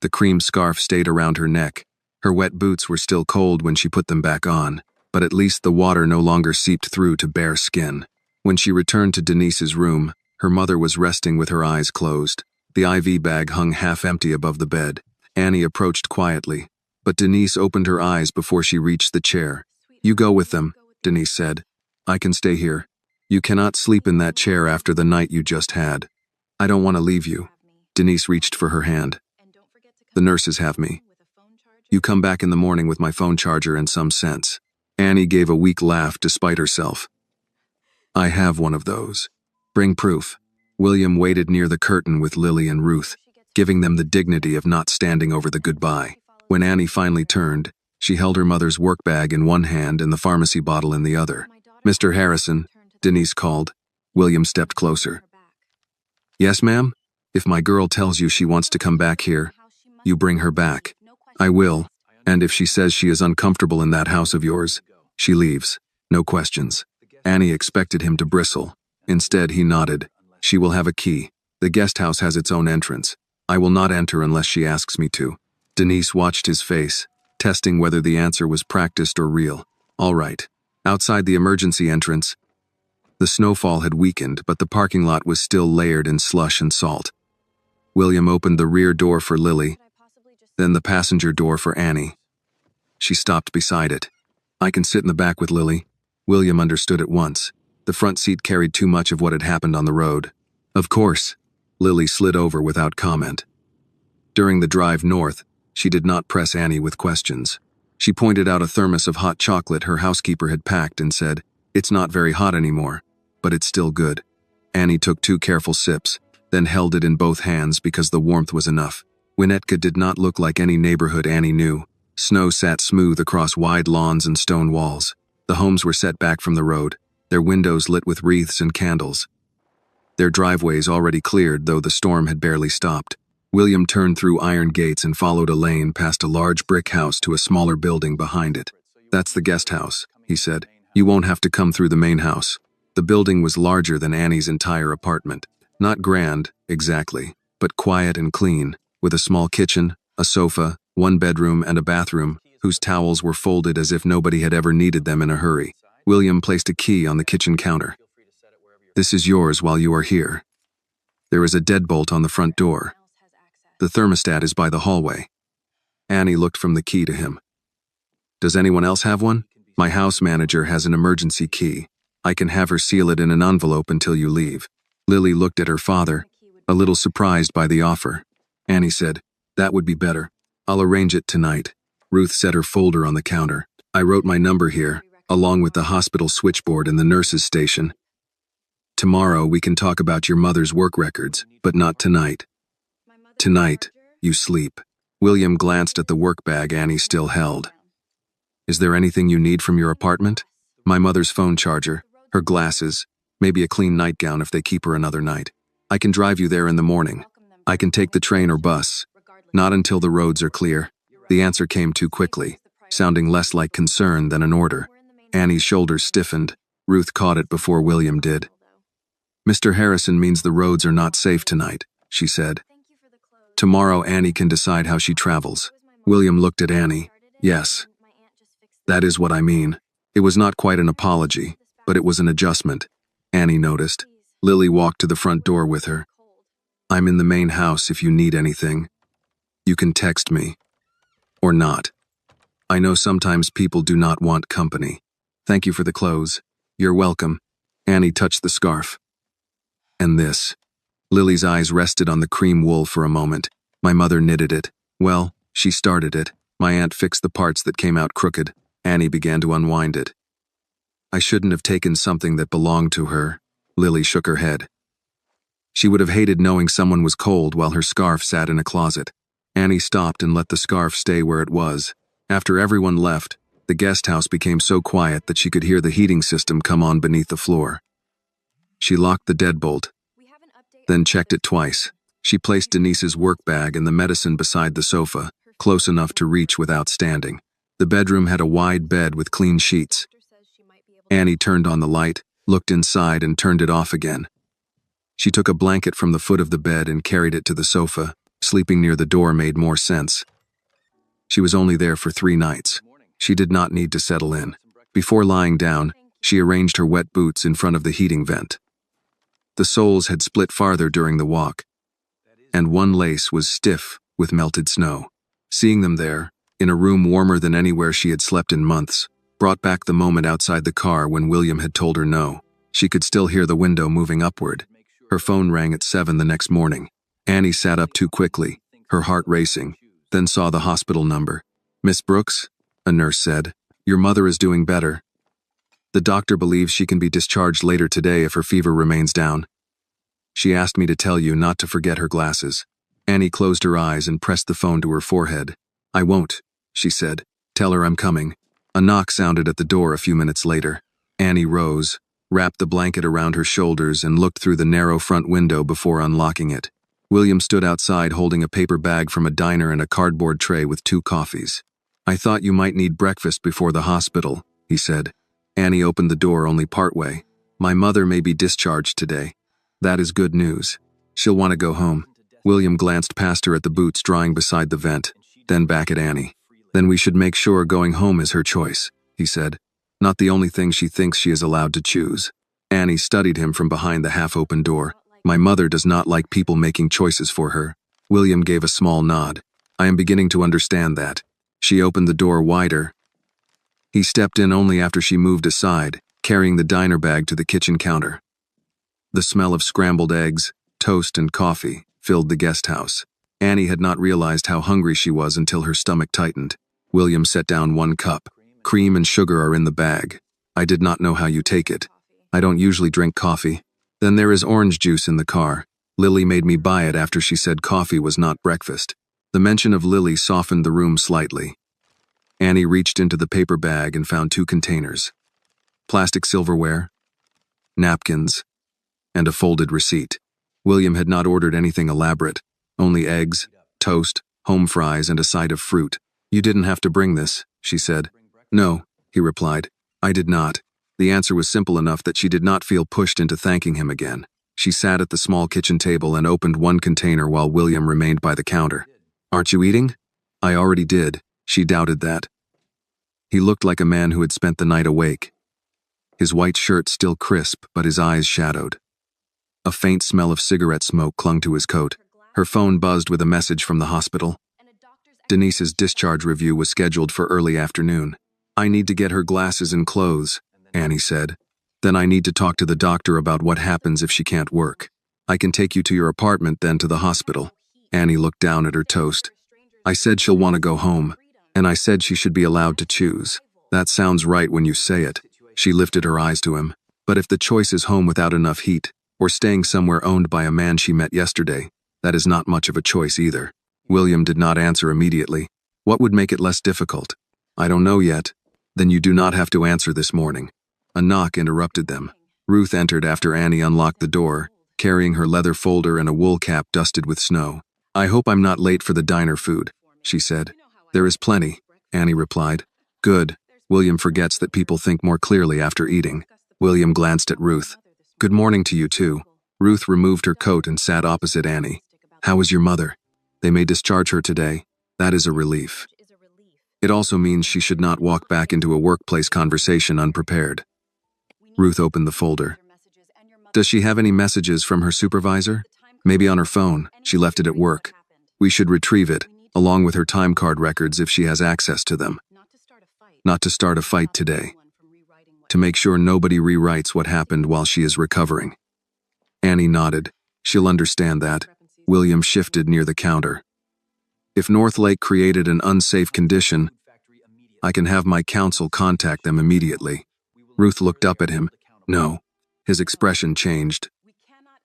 The cream scarf stayed around her neck. Her wet boots were still cold when she put them back on, but at least the water no longer seeped through to bare skin. When she returned to Denise's room, her mother was resting with her eyes closed. The IV bag hung half-empty above the bed. Annie approached quietly, but Denise opened her eyes before she reached the chair. "You go with them," Denise said. "I can stay here. You cannot sleep in that chair after the night you just had." "I don't want to leave you." Denise reached for her hand. "The nurses have me. You come back in the morning with my phone charger and some sense." Annie gave a weak laugh despite herself. "I have one of those. Bring proof." William waited near the curtain with Lily and Ruth, giving them the dignity of not standing over the goodbye. When Annie finally turned, she held her mother's work bag in one hand and the pharmacy bottle in the other. "Mr. Harrison," Denise called. William stepped closer. "Yes, ma'am? If my girl tells you she wants to come back here, you bring her back." "I will. And if she says she is uncomfortable in that house of yours, she leaves. No questions." Annie expected him to bristle. Instead, he nodded. "She will have a key. The guest house has its own entrance. I will not enter unless she asks me to." Denise watched his face, testing whether the answer was practiced or real. "All right." Outside the emergency entrance, the snowfall had weakened, but the parking lot was still layered in slush and salt. William opened the rear door for Lily, then the passenger door for Annie. She stopped beside it. "I can sit in the back with Lily." William understood at once. The front seat carried too much of what had happened on the road. "Of course." Lily slid over without comment. During the drive north, she did not press Annie with questions. She pointed out a thermos of hot chocolate her housekeeper had packed and said, "It's not very hot anymore, but it's still good." Annie took 2 careful sips, then held it in both hands because the warmth was enough. Winnetka did not look like any neighborhood Annie knew. Snow sat smooth across wide lawns and stone walls. The homes were set back from the road, their windows lit with wreaths and candles. Their driveways already cleared, though the storm had barely stopped. William turned through iron gates and followed a lane past a large brick house to a smaller building behind it. "That's the guest house," he said. "You won't have to come through the main house." The building was larger than Annie's entire apartment. Not grand, exactly, but quiet and clean, with a small kitchen, a sofa, 1 bedroom, and a bathroom, whose towels were folded as if nobody had ever needed them in a hurry. William placed a key on the kitchen counter. "This is yours while you are here. There is a deadbolt on the front door. The thermostat is by the hallway." Annie looked from the key to him. "Does anyone else have one?" "My house manager has an emergency key. I can have her seal it in an envelope until you leave. Lily looked at her father, a little surprised by the offer. Annie said, "That would be better. I'll arrange it tonight." Ruth set her folder on the counter. "I wrote my number here, along with the hospital switchboard and the nurse's station. Tomorrow we can talk about your mother's work records, but not tonight. Tonight, you sleep." William glanced at the work bag Annie still held. "Is there anything you need from your apartment?" "My mother's phone charger, her glasses, maybe a clean nightgown if they keep her another night. I can drive you there in the morning. I can take the train or bus. Not until the roads are clear." The answer came too quickly, sounding less like concern than an order. Annie's shoulders stiffened. Ruth caught it before William did. "Mr. Harrison means the roads are not safe tonight," she said. "Tomorrow Annie can decide how she travels." William looked at Annie. "Yes. That is what I mean." It was not quite an apology, but it was an adjustment. Annie noticed. Lily walked to the front door with her. "I'm in the main house if you need anything. You can text me. Or not. I know sometimes people do not want company. Thank you for the clothes." "You're welcome." Annie touched the scarf. "And this." Lily's eyes rested on the cream wool for a moment. "My mother knitted it. Well, she started it. My aunt fixed the parts that came out crooked." Annie began to unwind it. "I shouldn't have taken something that belonged to her." Lily shook her head. She would have hated knowing someone was cold while her scarf sat in a closet. Annie stopped and let the scarf stay where it was. After everyone left, the guest house became so quiet that she could hear the heating system come on beneath the floor. She locked the deadbolt, then checked it twice. She placed Denise's work bag and the medicine beside the sofa, close enough to reach without standing. The bedroom had a wide bed with clean sheets. Annie turned on the light, looked inside and turned it off again. She took a blanket from the foot of the bed and carried it to the sofa. Sleeping near the door made more sense. She was only there for 3 nights. She did not need to settle in. Before lying down, she arranged her wet boots in front of the heating vent. The soles had split farther during the walk, and one lace was stiff with melted snow. Seeing them there, in a room warmer than anywhere she had slept in months, brought back the moment outside the car when William had told her no. She could still hear the window moving upward. Her phone rang at 7 the next morning. Annie sat up too quickly, her heart racing, then saw the hospital number. "Miss Brooks," a nurse said, "your mother is doing better. The doctor believes she can be discharged later today if her fever remains down. She asked me to tell you not to forget her glasses." Annie closed her eyes and pressed the phone to her forehead. "I won't," she said. "Tell her I'm coming." A knock sounded at the door a few minutes later. Annie rose, wrapped the blanket around her shoulders and looked through the narrow front window before unlocking it. William stood outside holding a paper bag from a diner and a cardboard tray with 2 coffees. "I thought you might need breakfast before the hospital," he said. Annie opened the door only partway. "My mother may be discharged today. That is good news. She'll want to go home." William glanced past her at the boots drying beside the vent, then back at Annie. "Then we should make sure going home is her choice," he said. "Not the only thing she thinks she is allowed to choose." Annie studied him from behind the half-open door. "My mother does not like people making choices for her." William gave a small nod. "I am beginning to understand that." She opened the door wider. He stepped in only after she moved aside, carrying the diner bag to the kitchen counter. The smell of scrambled eggs, toast, and coffee filled the guest house. Annie had not realized how hungry she was until her stomach tightened. William set down 1 cup. "Cream and sugar are in the bag. I did not know how you take it. I don't usually drink coffee. Then there is orange juice in the car. Lily made me buy it after she said coffee was not breakfast." The mention of Lily softened the room slightly. Annie reached into the paper bag and found 2 containers. Plastic silverware, napkins, and a folded receipt. William had not ordered anything elaborate, only eggs, toast, home fries, and a side of fruit. "You didn't have to bring this," she said. "No," he replied. "I did not." The answer was simple enough that she did not feel pushed into thanking him again. She sat at the small kitchen table and opened 1 container while William remained by the counter. "Aren't you eating?" "I already did." She doubted that. He looked like a man who had spent the night awake. His white shirt still crisp, but his eyes shadowed. A faint smell of cigarette smoke clung to his coat. Her phone buzzed with a message from the hospital. Denise's discharge review was scheduled for early afternoon. "I need to get her glasses and clothes," Annie said. Then I need to talk to the doctor about what happens if she can't work. I can take you to your apartment, then to the hospital. Annie looked down at her toast. I said she'll want to go home, and I said she should be allowed to choose. That sounds right when you say it. She lifted her eyes to him. But if the choice is home without enough heat, or staying somewhere owned by a man she met yesterday, that is not much of a choice either. William did not answer immediately. What would make it less difficult? I don't know yet. Then you do not have to answer this morning. A knock interrupted them. Ruth entered after Annie unlocked the door, carrying her leather folder and a wool cap dusted with snow. I hope I'm not late for the diner food, she said. There is plenty, Annie replied. Good. William forgets that people think more clearly after eating. William glanced at Ruth. Good morning to you too. Ruth removed her coat and sat opposite Annie. How is your mother? They may discharge her today. That is a relief. It also means she should not walk back into a workplace conversation unprepared. Ruth opened the folder. Does she have any messages from her supervisor? Maybe on her phone. She left it at work. We should retrieve it, along with her time card records if she has access to them. Not to start a fight today. To make sure nobody rewrites what happened while she is recovering. Annie nodded. She'll understand that. William shifted near the counter. If Northlake created an unsafe condition, I can have my counsel contact them immediately. Ruth looked up at him. No. His expression changed.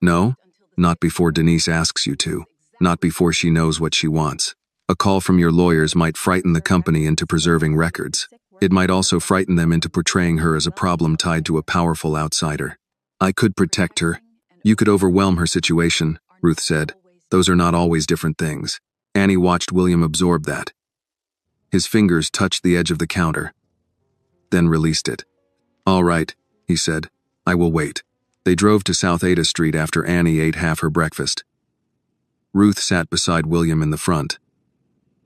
No? Not before Denise asks you to. Not before she knows what she wants. A call from your lawyers might frighten the company into preserving records. It might also frighten them into portraying her as a problem tied to a powerful outsider. I could protect her. You could overwhelm her situation, Ruth said. Those are not always different things. Annie watched William absorb that. His fingers touched the edge of the counter, then released it. All right, he said. I will wait. They drove to South Ada Street after Annie ate half her breakfast. Ruth sat beside William in the front,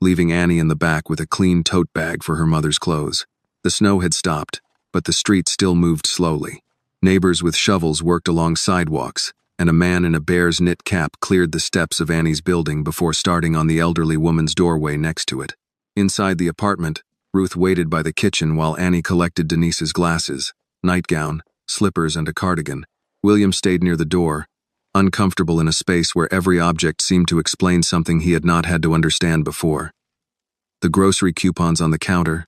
leaving Annie in the back with a clean tote bag for her mother's clothes. The snow had stopped, but the street still moved slowly. Neighbors with shovels worked along sidewalks, and a man in a bear's knit cap cleared the steps of Annie's building before starting on the elderly woman's doorway next to it. Inside the apartment, Ruth waited by the kitchen while Annie collected Denise's glasses, nightgown, slippers, and a cardigan. William stayed near the door, uncomfortable in a space where every object seemed to explain something he had not had to understand before. The grocery coupons on the counter,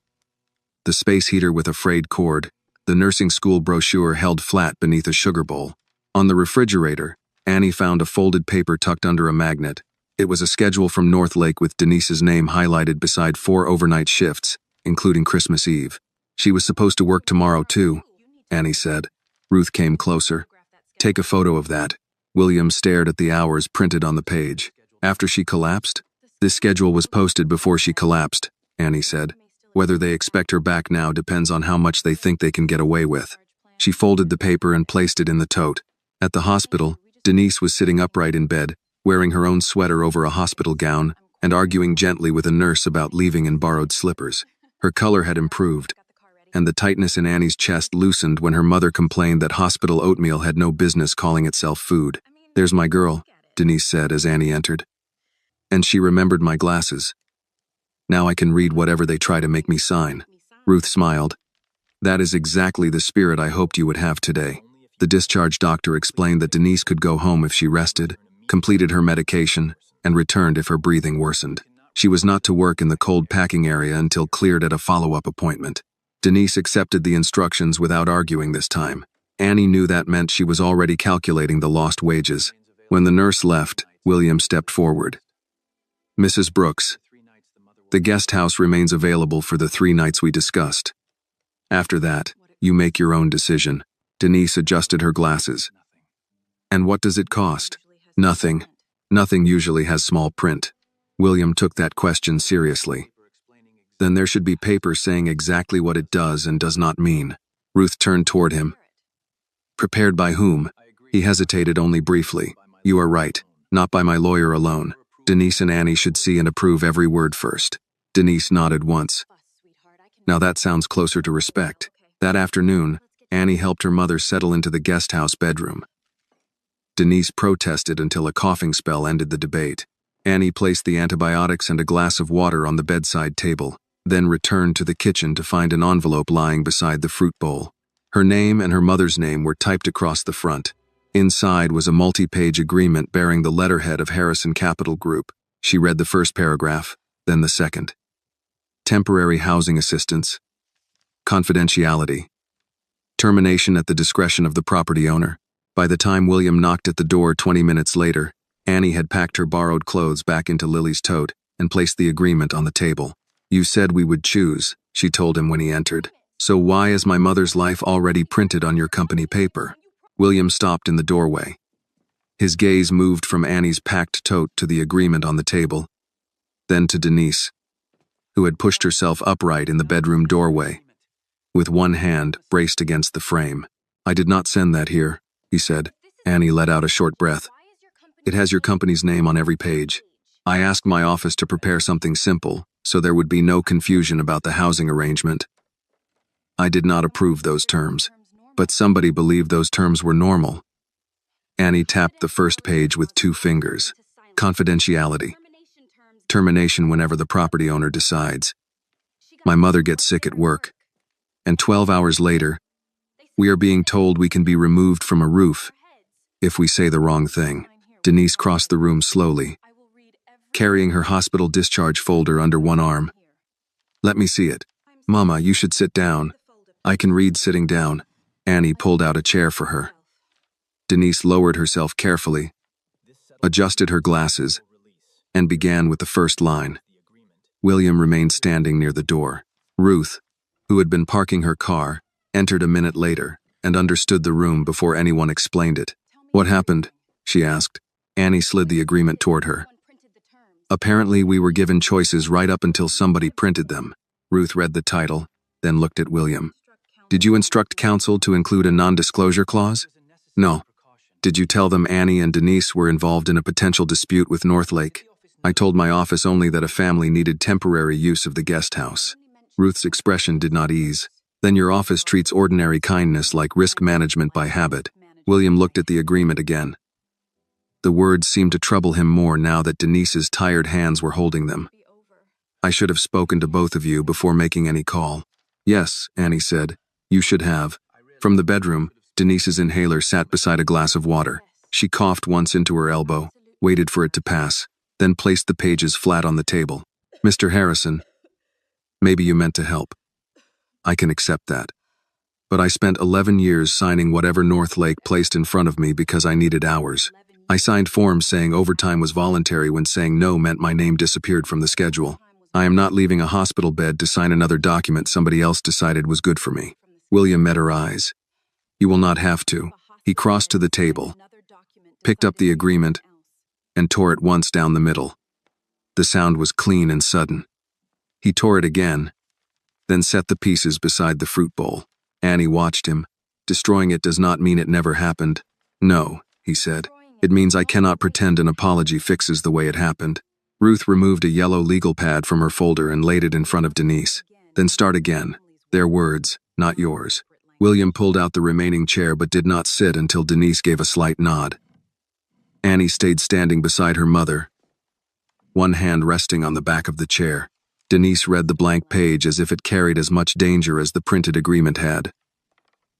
the space heater with a frayed cord, the nursing school brochure held flat beneath a sugar bowl. On the refrigerator, Annie found a folded paper tucked under a magnet. It was a schedule from Northlake with Denise's name highlighted beside 4 overnight shifts, including Christmas Eve. She was supposed to work tomorrow too, Annie said. Ruth came closer. Take a photo of that. William stared at the hours printed on the page. After she collapsed? This schedule was posted before she collapsed, Annie said. Whether they expect her back now depends on how much they think they can get away with. She folded the paper and placed it in the tote. At the hospital, Denise was sitting upright in bed, wearing her own sweater over a hospital gown, and arguing gently with a nurse about leaving in borrowed slippers. Her color had improved, and the tightness in Annie's chest loosened when her mother complained that hospital oatmeal had no business calling itself food. There's my girl, Denise said as Annie entered. And she remembered my glasses. Now I can read whatever they try to make me sign. Ruth smiled. That is exactly the spirit I hoped you would have today. The discharge doctor explained that Denise could go home if she rested, completed her medication, and returned if her breathing worsened. She was not to work in the cold packing area until cleared at a follow-up appointment. Denise accepted the instructions without arguing this time. Annie knew that meant she was already calculating the lost wages. When the nurse left, William stepped forward. Mrs. Brooks, the guest house remains available for the 3 nights we discussed. After that, you make your own decision. Denise adjusted her glasses. And what does it cost? Nothing. Nothing usually has small print. William took that question seriously. Then there should be paper saying exactly what it does and does not mean. Ruth turned toward him. Prepared by whom? He hesitated only briefly. You are right. Not by my lawyer alone. Denise and Annie should see and approve every word first. Denise nodded once. Now that sounds closer to respect. That afternoon, Annie helped her mother settle into the guest house bedroom. Denise protested until a coughing spell ended the debate. Annie placed the antibiotics and a glass of water on the bedside table, then returned to the kitchen to find an envelope lying beside the fruit bowl. Her name and her mother's name were typed across the front. Inside was a multi-page agreement bearing the letterhead of Harrison Capital Group. She read the first paragraph, then the second. Temporary housing assistance. Confidentiality. Termination at the discretion of the property owner. By the time William knocked at the door 20 minutes later, Annie had packed her borrowed clothes back into Lily's tote and placed the agreement on the table. "You said we would choose," she told him when he entered. "So why is my mother's life already printed on your company paper?" William stopped in the doorway. His gaze moved from Annie's packed tote to the agreement on the table, then to Denise, who had pushed herself upright in the bedroom doorway, with one hand braced against the frame. "I did not send that here," he said. Annie let out a short breath. "It has your company's name on every page. I asked my office to prepare something simple, so there would be no confusion about the housing arrangement. I did not approve those terms, but somebody believed those terms were normal." Annie tapped the first page with 2 fingers. Confidentiality. Termination whenever the property owner decides. My mother gets sick at work, and 12 hours later, we are being told we can be removed from a roof if we say the wrong thing. Denise crossed the room slowly, carrying her hospital discharge folder under one arm. "Let me see it." "Mama, you should sit down." "I can read sitting down." Annie pulled out a chair for her. Denise lowered herself carefully, adjusted her glasses, and began with the first line. William remained standing near the door. Ruth, who had been parking her car, entered a minute later and understood the room before anyone explained it. "What happened?" she asked. Annie slid the agreement toward her. "Apparently we were given choices right up until somebody printed them." Ruth read the title, then looked at William. "Did you instruct counsel to include a non-disclosure clause?" "No." "Did you tell them Annie and Denise were involved in a potential dispute with Northlake?" "I told my office only that a family needed temporary use of the guest house." Ruth's expression did not ease. "Then your office treats ordinary kindness like risk management by habit." William looked at the agreement again. The words seemed to trouble him more now that Denise's tired hands were holding them. "I should have spoken to both of you before making any call." "Yes," Annie said. "You should have." From the bedroom, Denise's inhaler sat beside a glass of water. She coughed once into her elbow, waited for it to pass, then placed the pages flat on the table. "Mr. Harrison, maybe you meant to help. I can accept that. But I spent 11 years signing whatever Northlake placed in front of me because I needed hours. I signed forms saying overtime was voluntary when saying no meant my name disappeared from the schedule. I am not leaving a hospital bed to sign another document somebody else decided was good for me." William met her eyes. "You will not have to." He crossed to the table, picked up the agreement, and tore it once down the middle. The sound was clean and sudden. He tore it again, then set the pieces beside the fruit bowl. Annie watched him. "Destroying it does not mean it never happened." "No," he said. "It means I cannot pretend an apology fixes the way it happened." Ruth removed a yellow legal pad from her folder and laid it in front of Denise. "Then start again. Their words, not yours." William pulled out the remaining chair but did not sit until Denise gave a slight nod. Annie stayed standing beside her mother, one hand resting on the back of the chair. Denise read the blank page as if it carried as much danger as the printed agreement had.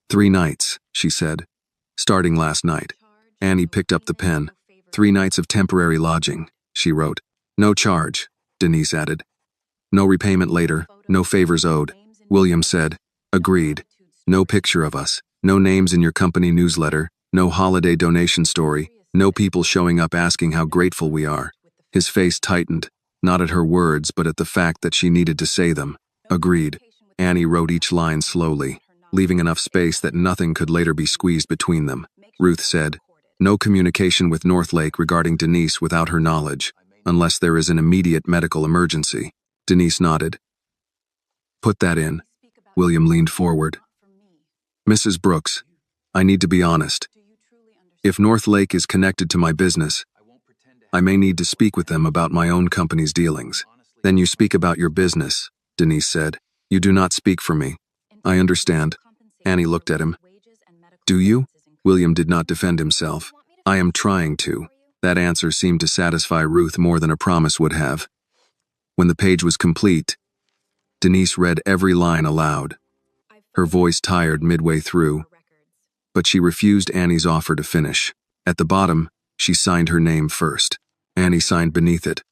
3 nights, she said, starting last night. Annie picked up the pen. 3 nights of temporary lodging, she wrote. "No charge," Denise added. "No repayment later, no favors owed." William said, "Agreed. No picture of us, no names in your company newsletter, no holiday donation story, no people showing up asking how grateful we are." His face tightened, not at her words but at the fact that she needed to say them. "Agreed." Annie wrote each line slowly, leaving enough space that nothing could later be squeezed between them. Ruth said, "No communication with Northlake regarding Denise without her knowledge, unless there is an immediate medical emergency." Denise nodded. "Put that in." William leaned forward. "Mrs. Brooks, I need to be honest. If Northlake is connected to my business, I may need to speak with them about my own company's dealings." "Then you speak about your business," Denise said. "You do not speak for me." "I understand." Annie looked at him. "Do you?" William did not defend himself. "I am trying to." That answer seemed to satisfy Ruth more than a promise would have. When the page was complete, Denise read every line aloud. her voice tired midway through, but she refused Annie's offer to finish. At the bottom, she signed her name first. Annie signed beneath it.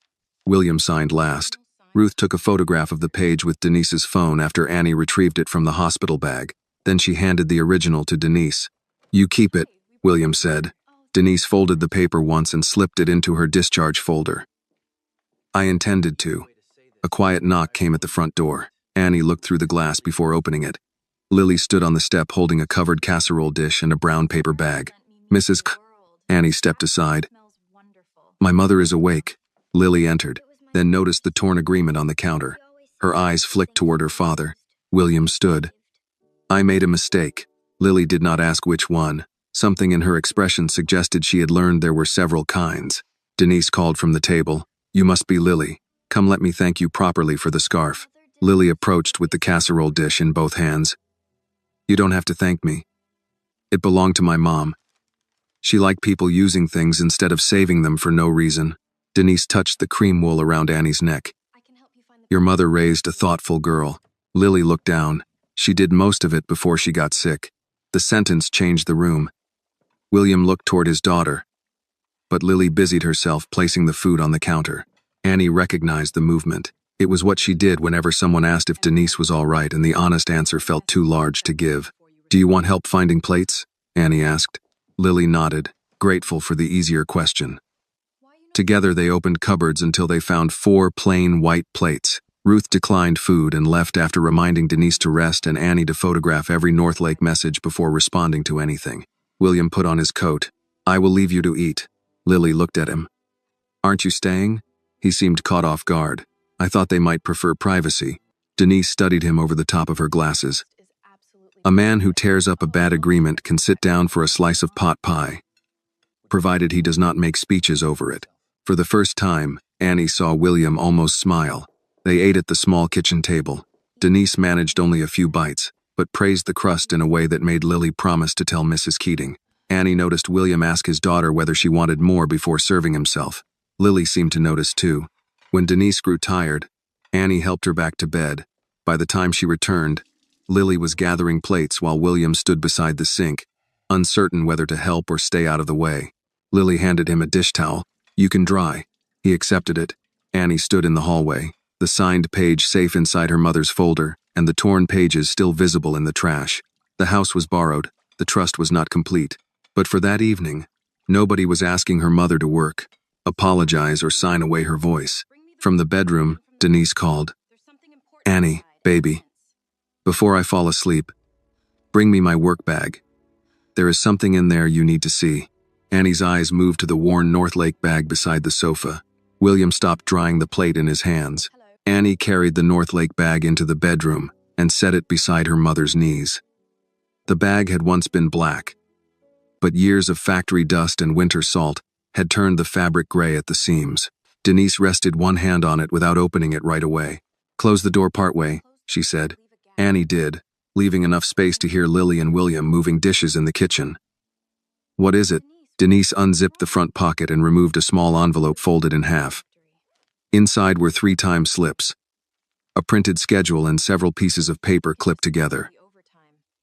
William signed last. Ruth took a photograph of the page with Denise's phone after Annie retrieved it from the hospital bag. Then she handed the original to Denise. "You keep it," William said. Denise folded the paper once and slipped it into her discharge folder. "I intended to." A quiet knock came at the front door. Annie looked through the glass before opening it. Lily stood on the step holding a covered casserole dish and a brown paper bag. "Mrs. K." Annie stepped aside. "My mother is awake." Lily entered, then noticed the torn agreement on the counter. Her eyes flicked toward her father. William stood. "I made a mistake." Lily did not ask which one. Something in her expression suggested she had learned there were several kinds. Denise called from the table. "You must be Lily. Come, let me thank you properly for the scarf." Lily approached with the casserole dish in both hands. "You don't have to thank me. It belonged to my mom. She liked people using things instead of saving them for no reason." Denise touched the cream wool around Annie's neck. "Your mother raised a thoughtful girl." Lily looked down. "She did most of it before she got sick." The sentence changed the room. William looked toward his daughter, but Lily busied herself placing the food on the counter. Annie recognized the movement. It was what she did whenever someone asked if Denise was all right, and the honest answer felt too large to give. "Do you want help finding plates?" Annie asked. Lily nodded, grateful for the easier question. Together they opened cupboards until they found 4 plain white plates. Ruth declined food and left after reminding Denise to rest and Annie to photograph every Northlake message before responding to anything. William put on his coat. "I will leave you to eat." Lily looked at him. "Aren't you staying?" He seemed caught off guard. "I thought they might prefer privacy." Denise studied him over the top of her glasses. "A man who tears up a bad agreement can sit down for a slice of pot pie, provided he does not make speeches over it." For the first time, Annie saw William almost smile. They ate at the small kitchen table. Denise managed only a few bites, but praised the crust in a way that made Lily promise to tell Mrs. Keating. Annie noticed William ask his daughter whether she wanted more before serving himself. Lily seemed to notice too. When Denise grew tired, Annie helped her back to bed. By the time she returned, Lily was gathering plates while William stood beside the sink, uncertain whether to help or stay out of the way. Lily handed him a dish towel. "You can dry." He accepted it. Annie stood in the hallway, the signed page safe inside her mother's folder, and the torn pages still visible in the trash. The house was borrowed. The trust was not complete. But for that evening, nobody was asking her mother to work, apologize, or sign away her voice. From the bedroom, Denise called, "Annie, baby. Before I fall asleep, bring me my work bag. There is something in there you need to see." Annie's eyes moved to the worn Northlake bag beside the sofa. William stopped drying the plate in his hands. Annie carried the Northlake bag into the bedroom and set it beside her mother's knees. The bag had once been black, but years of factory dust and winter salt had turned the fabric gray at the seams. Denise rested one hand on it without opening it right away. "Close the door partway," she said. Annie did, leaving enough space to hear Lily and William moving dishes in the kitchen. "What is it?" Denise unzipped the front pocket and removed a small envelope folded in half. Inside were 3-time slips, a printed schedule, and several pieces of paper clipped together.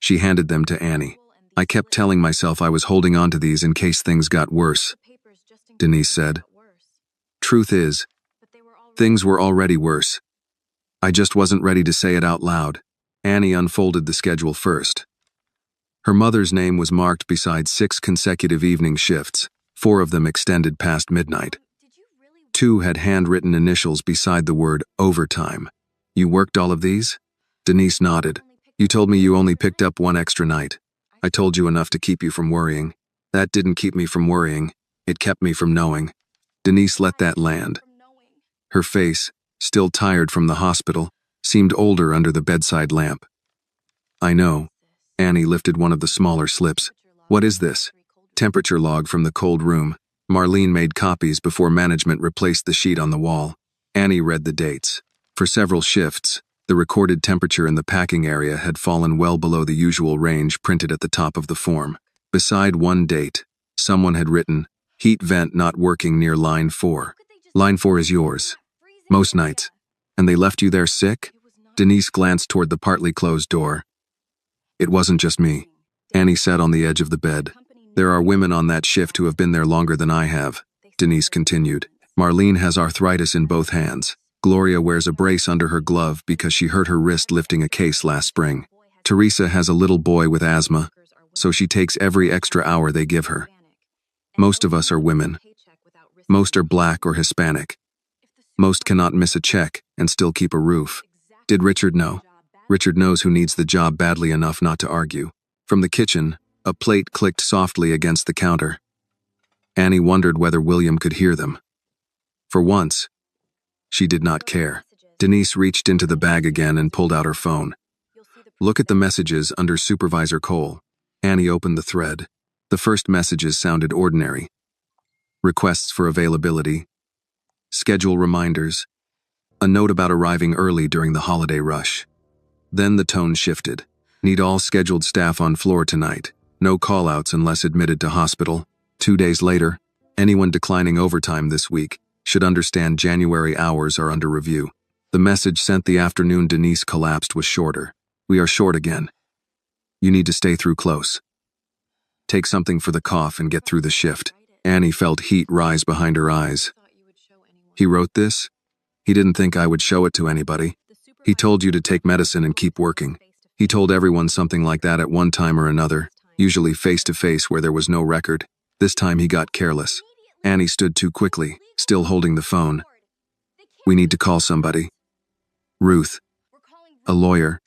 She handed them to Annie. "I kept telling myself I was holding on to these in case things got worse," Denise said. "Truth is, things were already worse. I just wasn't ready to say it out loud." Annie unfolded the schedule first. Her mother's name was marked beside 6 consecutive evening shifts, 4 of them extended past midnight. 2 had handwritten initials beside the word overtime. "You worked all of these?" Denise nodded. "You told me you only picked up 1 extra night. I told you enough to keep you from worrying. That didn't keep me from worrying. It kept me from knowing." Denise let that land. Her face, still tired from the hospital, seemed older under the bedside lamp. "I know." Annie lifted one of the smaller slips. "What is this?" "Temperature log from the cold room. Marlene made copies before management replaced the sheet on the wall." Annie read the dates. For several shifts, the recorded temperature in the packing area had fallen well below the usual range printed at the top of the form. Beside one date, someone had written, "Heat vent not working near line 4. Line 4 is yours. Most nights. And they left you there sick?" Denise glanced toward the partly closed door. It wasn't just me. Annie sat on the edge of the bed. There are women on that shift who have been there longer than I have, Denise continued. Marlene has arthritis in both hands. Gloria wears a brace under her glove because she hurt her wrist lifting a case last spring. Teresa has a little boy with asthma, so she takes every extra hour they give her. Most of us are women. Most are black or Hispanic. Most cannot miss a check and still keep a roof. Did Richard know? Richard knows who needs the job badly enough not to argue. From the kitchen, a plate clicked softly against the counter. Annie wondered whether William could hear them. For once, she did not care. Denise reached into the bag again and pulled out her phone. Look at the messages under Supervisor Cole. Annie opened the thread. The first messages sounded ordinary. Requests for availability. Schedule reminders. A note about arriving early during the holiday rush. Then the tone shifted. Need all scheduled staff on floor tonight. No call-outs unless admitted to hospital. 2 days later, anyone declining overtime this week should understand January hours are under review. The message sent the afternoon Denise collapsed was shorter. We are short again. You need to stay through close. Take something for the cough and get through the shift. Annie felt heat rise behind her eyes. He wrote this? He didn't think I would show it to anybody. He told you to take medicine and keep working. He told everyone something like that at one time or another, usually face-to-face where there was no record. This time he got careless. Annie stood too quickly, still holding the phone. We need to call somebody. Ruth. A lawyer.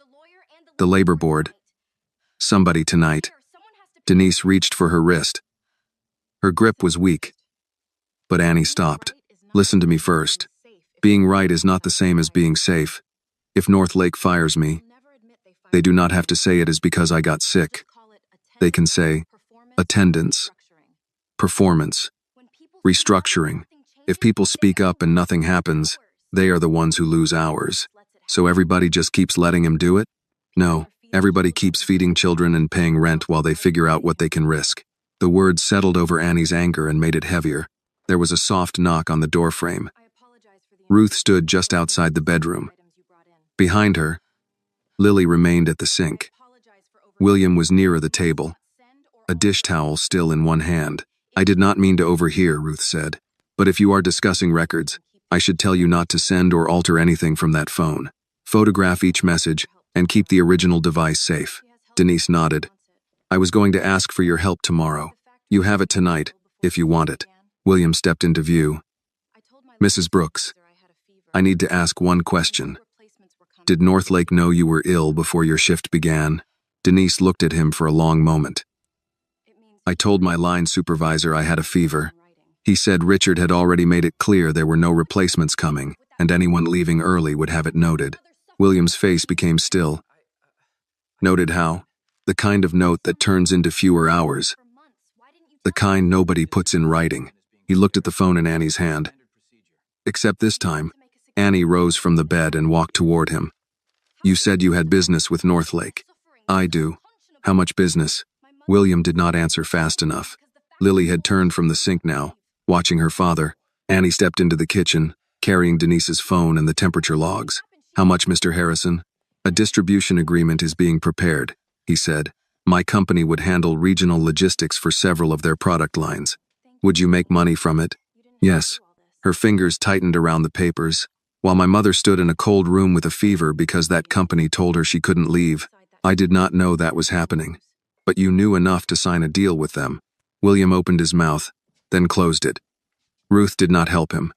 The labor board. Somebody tonight. Denise reached for her wrist. Her grip was weak. But Annie stopped. Listen to me first. Being right is not the same as being safe. If North Lake fires me, they do not have to say it is because I got sick. They can say attendance, performance, restructuring. If people speak up and nothing happens, they are the ones who lose hours. So everybody just keeps letting him do it? No, everybody keeps feeding children and paying rent while they figure out what they can risk. The words settled over Annie's anger and made it heavier. There was a soft knock on the doorframe. Ruth stood just outside the bedroom. Behind her, Lily remained at the sink. William was nearer the table, a dish towel still in one hand. I did not mean to overhear, Ruth said. But if you are discussing records, I should tell you not to send or alter anything from that phone. Photograph each message and keep the original device safe. Denise nodded. I was going to ask for your help tomorrow. You have it tonight, if you want it. William stepped into view. Mrs. Brooks, I need to ask one question. Did Northlake know you were ill before your shift began? Denise looked at him for a long moment. I told my line supervisor I had a fever. He said Richard had already made it clear there were no replacements coming, and anyone leaving early would have it noted. William's face became still. Noted how? The kind of note that turns into fewer hours. The kind nobody puts in writing. He looked at the phone in Annie's hand. Except this time, Annie rose from the bed and walked toward him. You said you had business with Northlake. I do. How much business? William did not answer fast enough. Lily had turned from the sink now, watching her father. Annie stepped into the kitchen, carrying Denise's phone and the temperature logs. How much, Mr. Harrison? A distribution agreement is being prepared, he said. My company would handle regional logistics for several of their product lines. Would you make money from it? Yes. Her fingers tightened around the papers. While my mother stood in a cold room with a fever because that company told her she couldn't leave, I did not know that was happening. But you knew enough to sign a deal with them. William opened his mouth, then closed it. Ruth did not help him.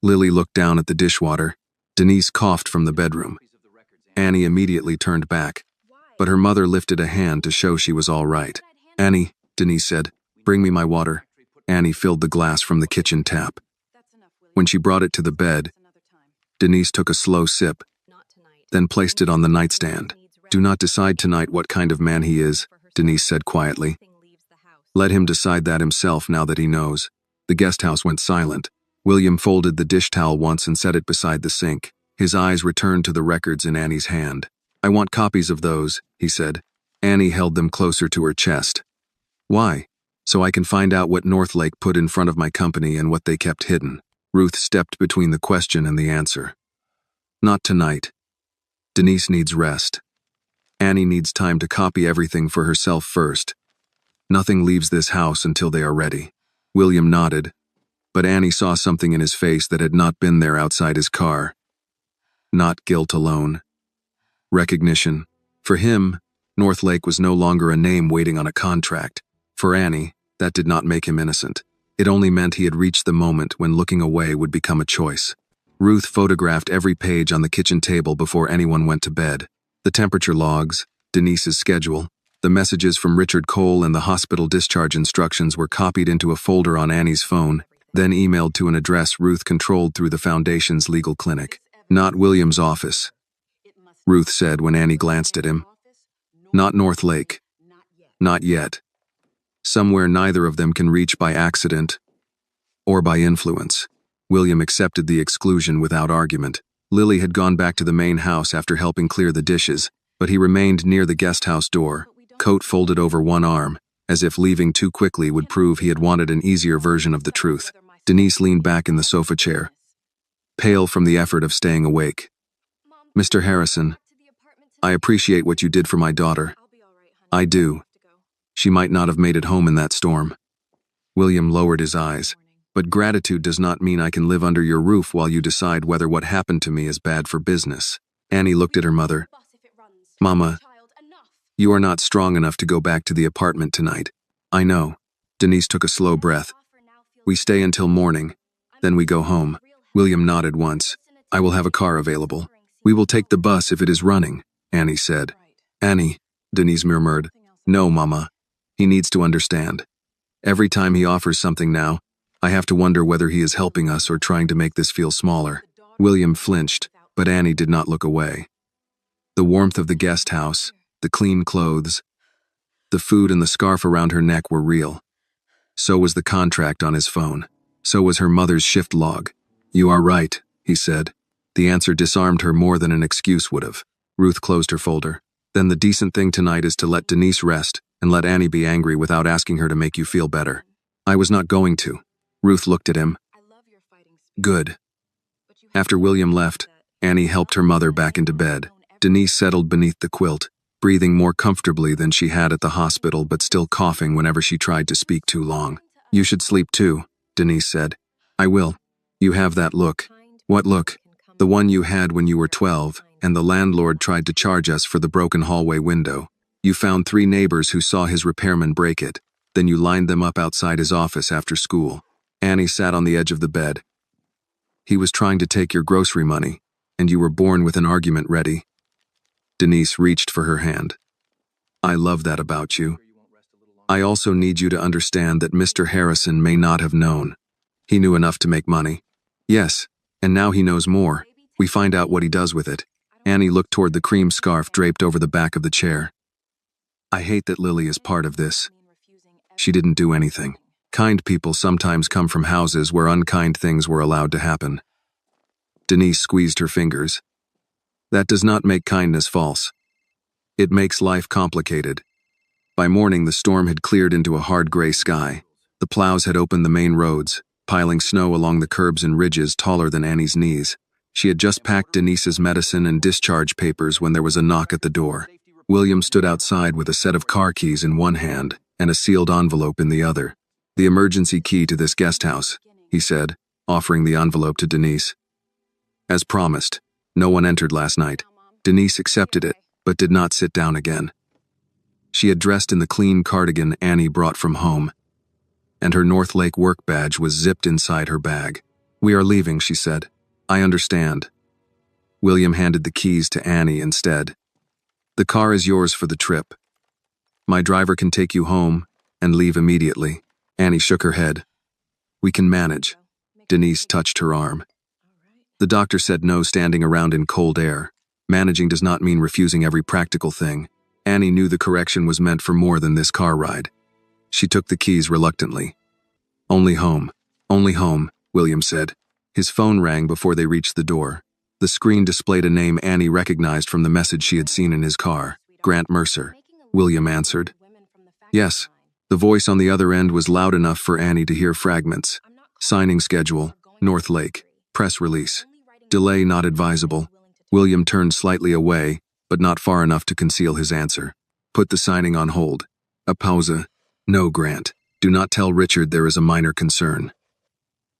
Lily looked down at the dishwater. Denise coughed from the bedroom. Annie immediately turned back, but her mother lifted a hand to show she was all right. Annie, Denise said, bring me my water. Annie filled the glass from the kitchen tap. When she brought it to the bed, Denise took a slow sip, then placed it on the nightstand. Do not decide tonight what kind of man he is, Denise said quietly. Let him decide that himself now that he knows. The guest house went silent. William folded the dish towel once and set it beside the sink. His eyes returned to the records in Annie's hand. I want copies of those, he said. Annie held them closer to her chest. Why? So I can find out what Northlake put in front of my company and what they kept hidden. Ruth stepped between the question and the answer. Not tonight. Denise needs rest. Annie needs time to copy everything for herself first. Nothing leaves this house until they are ready. William nodded, but Annie saw something in his face that had not been there outside his car. Not guilt alone. Recognition. For him, North Lake was no longer a name waiting on a contract. For Annie, that did not make him innocent. It only meant he had reached the moment when looking away would become a choice. Ruth photographed every page on the kitchen table before anyone went to bed. The temperature logs, Denise's schedule, the messages from Richard Cole and the hospital discharge instructions were copied into a folder on Annie's phone, then emailed to an address Ruth controlled through the Foundation's legal clinic. Not William's office, Ruth said when Annie glanced at him. Not North Lake. Not yet. Somewhere neither of them can reach by accident or by influence. William accepted the exclusion without argument. Lily had gone back to the main house after helping clear the dishes, but he remained near the guest house door, coat folded over one arm, as if leaving too quickly would prove he had wanted an easier version of the truth. Denise leaned back in the sofa chair, pale from the effort of staying awake. Mr. Harrison, I appreciate what you did for my daughter. I do. She might not have made it home in that storm. William lowered his eyes. But gratitude does not mean I can live under your roof while you decide whether what happened to me is bad for business. Annie looked at her mother. Mama, you are not strong enough to go back to the apartment tonight. I know. Denise took a slow breath. We stay until morning, then we go home. William nodded once. I will have a car available. We will take the bus if it is running, Annie said. Annie, Denise murmured. No, Mama. He needs to understand. Every time he offers something now, I have to wonder whether he is helping us or trying to make this feel smaller. William flinched, but Annie did not look away. The warmth of the guest house, the clean clothes, the food and the scarf around her neck were real. So was the contract on his phone. So was her mother's shift log. You are right, he said. The answer disarmed her more than an excuse would have. Ruth closed her folder. Then the decent thing tonight is to let Denise rest and let Annie be angry without asking her to make you feel better. I was not going to. Ruth looked at him. Good. After William left, Annie helped her mother back into bed. Denise settled beneath the quilt, breathing more comfortably than she had at the hospital but still coughing whenever she tried to speak too long. You should sleep too, Denise said. I will. You have that look. What look? The one you had when you were 12, and the landlord tried to charge us for the broken hallway window. You found 3 neighbors who saw his repairman break it. Then you lined them up outside his office after school. Annie sat on the edge of the bed. He was trying to take your grocery money, and you were born with an argument ready. Denise reached for her hand. I love that about you. I also need you to understand that Mr. Harrison may not have known. He knew enough to make money. Yes, and now he knows more. We find out what he does with it. Annie looked toward the cream scarf draped over the back of the chair. I hate that Lily is part of this. She didn't do anything. Kind people sometimes come from houses where unkind things were allowed to happen. Denise squeezed her fingers. That does not make kindness false. It makes life complicated. By morning, the storm had cleared into a hard gray sky. The plows had opened the main roads, piling snow along the curbs and ridges taller than Annie's knees. She had just packed Denise's medicine and discharge papers when there was a knock at the door. William stood outside with a set of car keys in one hand and a sealed envelope in the other. The emergency key to this guest house, he said, offering the envelope to Denise. As promised, no one entered last night. Denise accepted it, but did not sit down again. She had dressed in the clean cardigan Annie brought from home, and her North Lake work badge was zipped inside her bag. We are leaving, she said. I understand. William handed the keys to Annie instead. The car is yours for the trip. My driver can take you home and leave immediately. Annie shook her head. We can manage. Denise touched her arm. The doctor said no standing around in cold air. Managing does not mean refusing every practical thing. Annie knew the correction was meant for more than this car ride. She took the keys reluctantly. Only home, William said. His phone rang before they reached the door. The screen displayed a name Annie recognized from the message she had seen in his car. Grant Mercer. William answered. Yes. The voice on the other end was loud enough for Annie to hear fragments. Signing schedule, North Lake. Press release. Delay not advisable. William turned slightly away, but not far enough to conceal his answer. Put the signing on hold. A pause. No, Grant. Do not tell Richard there is a minor concern.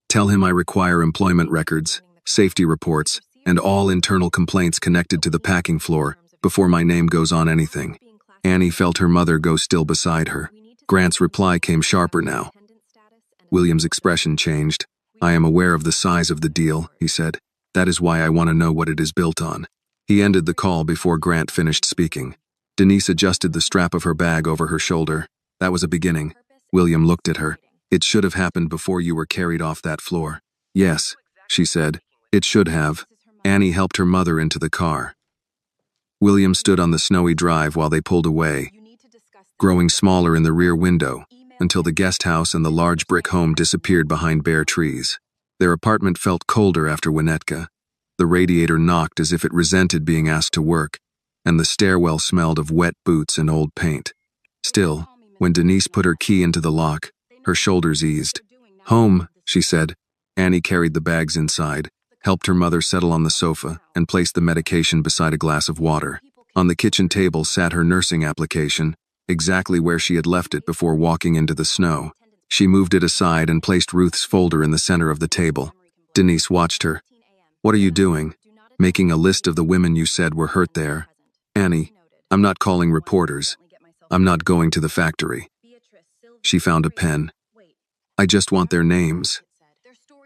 Tell him I require employment records, safety reports, and all internal complaints connected to the packing floor before my name goes on anything. Annie felt her mother go still beside her. Grant's reply came sharper now. William's expression changed. I am aware of the size of the deal, he said. That is why I want to know what it is built on. He ended the call before Grant finished speaking. Denise adjusted the strap of her bag over her shoulder. That was a beginning. William looked at her. It should have happened before you were carried off that floor. Yes, she said. It should have. Annie helped her mother into the car. William stood on the snowy drive while they pulled away, growing smaller in the rear window, until the guest house and the large brick home disappeared behind bare trees. Their apartment felt colder after Winnetka. The radiator knocked as if it resented being asked to work, and the stairwell smelled of wet boots and old paint. Still, when Denise put her key into the lock, her shoulders eased. Home, she said. Annie carried the bags inside, helped her mother settle on the sofa, and placed the medication beside a glass of water. On the kitchen table sat her nursing application, exactly where she had left it before walking into the snow. She moved it aside and placed Ruth's folder in the center of the table. Denise watched her. What are you doing? Making a list of the women you said were hurt there. Annie, I'm not calling reporters. I'm not going to the factory. She found a pen. I just want their names,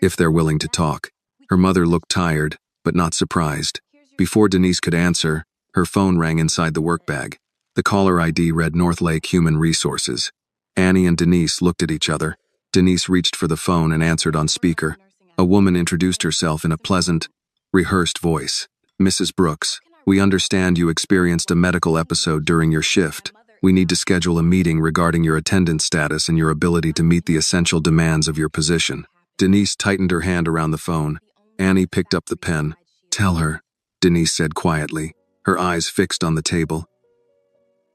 if they're willing to talk. Her mother looked tired, but not surprised. Before Denise could answer, her phone rang inside the work bag. The caller ID read Northlake Human Resources. Annie and Denise looked at each other. Denise reached for the phone and answered on speaker. A woman introduced herself in a pleasant, rehearsed voice. Mrs. Brooks, we understand you experienced a medical episode during your shift. We need to schedule a meeting regarding your attendance status and your ability to meet the essential demands of your position. Denise tightened her hand around the phone. Annie picked up the pen. Tell her, Denise said quietly, her eyes fixed on the table,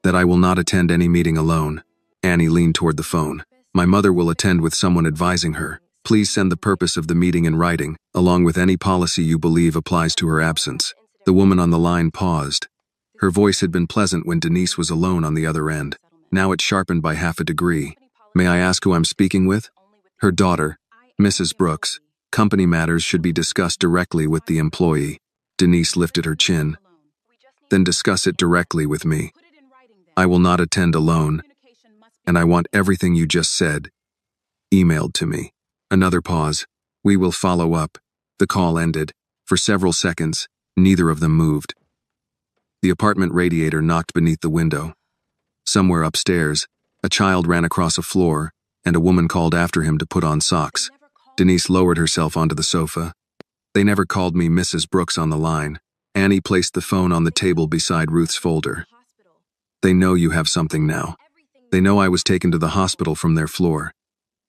that I will not attend any meeting alone. Annie leaned toward the phone. My mother will attend with someone advising her. Please send the purpose of the meeting in writing, along with any policy you believe applies to her absence. The woman on the line paused. Her voice had been pleasant when Denise was alone on the other end. Now it sharpened by half a degree. May I ask who I'm speaking with? Her daughter, Mrs. Brooks. Company matters should be discussed directly with the employee. Denise lifted her chin. Then discuss it directly with me. I will not attend alone, and I want everything you just said emailed to me. Another pause. We will follow up. The call ended. For several seconds, neither of them moved. The apartment radiator knocked beneath the window. Somewhere upstairs, a child ran across a floor, and a woman called after him to put on socks. Denise lowered herself onto the sofa. They never called me Mrs. Brooks on the line. Annie placed the phone on the table beside Ruth's folder. They know you have something now. They know I was taken to the hospital from their floor.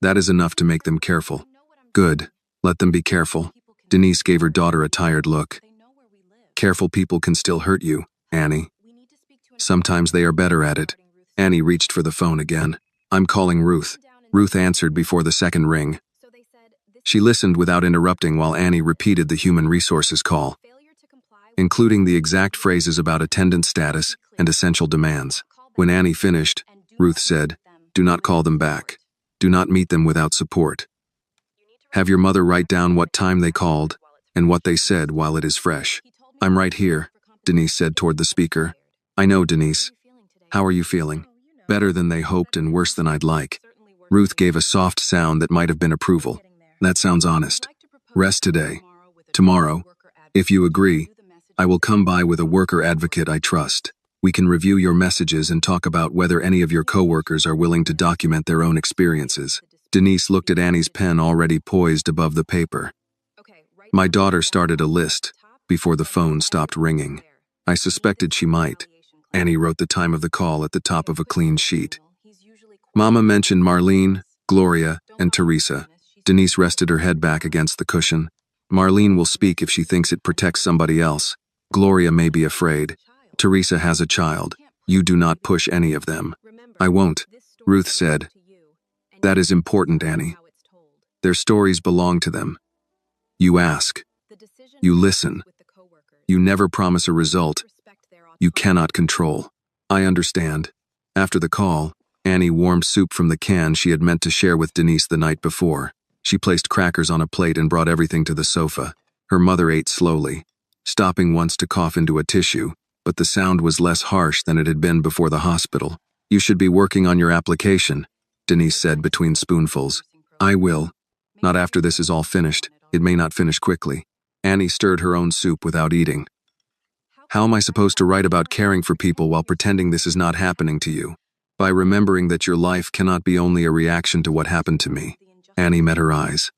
That is enough to make them careful. Good. Let them be careful. Denise gave her daughter a tired look. Careful people can still hurt you, Annie. Sometimes they are better at it. Annie reached for the phone again. I'm calling Ruth. Ruth answered before the second ring. She listened without interrupting while Annie repeated the human resources call, including the exact phrases about attendance status and essential demands. When Annie finished, Ruth said, Do not call them back. Do not meet them without support. Have your mother write down what time they called and what they said while it is fresh. I'm right here, Denise said toward the speaker. I know, Denise. How are you feeling? Better than they hoped and worse than I'd like. Ruth gave a soft sound that might have been approval. That sounds honest. Rest today. Tomorrow, if you agree, I will come by with a worker advocate I trust. We can review your messages and talk about whether any of your coworkers are willing to document their own experiences. Denise looked at Annie's pen already poised above the paper. My daughter started a list before the phone stopped ringing. I suspected she might. Annie wrote the time of the call at the top of a clean sheet. Mama mentioned Marlene, Gloria, and Teresa. Denise rested her head back against the cushion. Marlene will speak if she thinks it protects somebody else. Gloria may be afraid. Teresa has a child. You do not push any of them. I won't, Ruth said. That is important, Annie. Their stories belong to them. You ask. You listen. You never promise a result, You cannot control. I understand. After the call, Annie warmed soup from the can she had meant to share with Denise the night before. She placed crackers on a plate and brought everything to the sofa. Her mother ate slowly, stopping once to cough into a tissue, but the sound was less harsh than it had been before the hospital. You should be working on your application, Denise said between spoonfuls. I will. Not after this is all finished. It may not finish quickly. Annie stirred her own soup without eating. How am I supposed to write about caring for people while pretending this is not happening to you? By remembering that your life cannot be only a reaction to what happened to me. Annie met her eyes.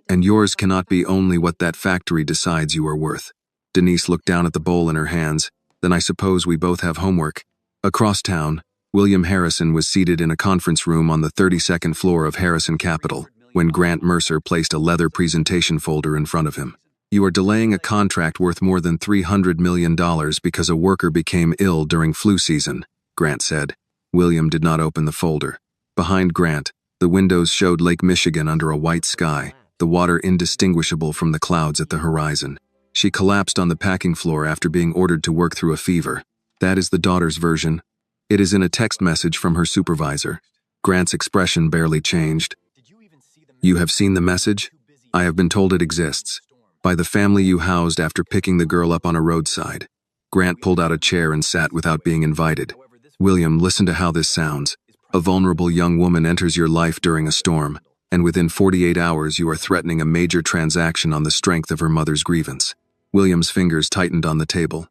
And yours cannot be only what that factory decides you are worth. Denise looked down at the bowl in her hands. Then I suppose we both have homework. Across town, William Harrison was seated in a conference room on the 32nd floor of Harrison Capital when Grant Mercer placed a leather presentation folder in front of him. You are delaying a contract worth more than $300 million because a worker became ill during flu season, Grant said. William did not open the folder. Behind Grant, the windows showed Lake Michigan under a white sky, the water indistinguishable from the clouds at the horizon. She collapsed on the packing floor after being ordered to work through a fever. That is the daughter's version. It is in a text message from her supervisor. Grant's expression barely changed. You have seen the message? I have been told it exists. By the family you housed after picking the girl up on a roadside. Grant pulled out a chair and sat without being invited. William, listen to how this sounds. A vulnerable young woman enters your life during a storm, and within 48 hours you are threatening a major transaction on the strength of her mother's grievance. William's fingers tightened on the table.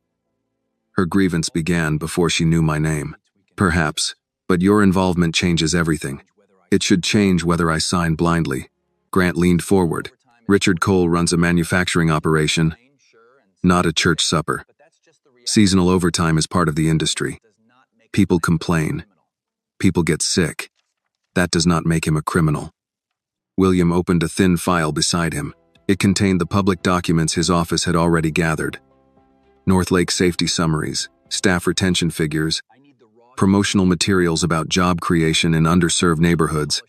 Her grievance began before she knew my name. Perhaps, but your involvement changes everything. It should change whether I sign blindly. Grant leaned forward. Richard Cole runs a manufacturing operation, not a church supper. Seasonal overtime is part of the industry. People complain. People get sick. That does not make him a criminal. William opened a thin file beside him. It contained the public documents his office had already gathered. North Lake safety summaries, staff retention figures, promotional materials about job creation in underserved neighborhoods.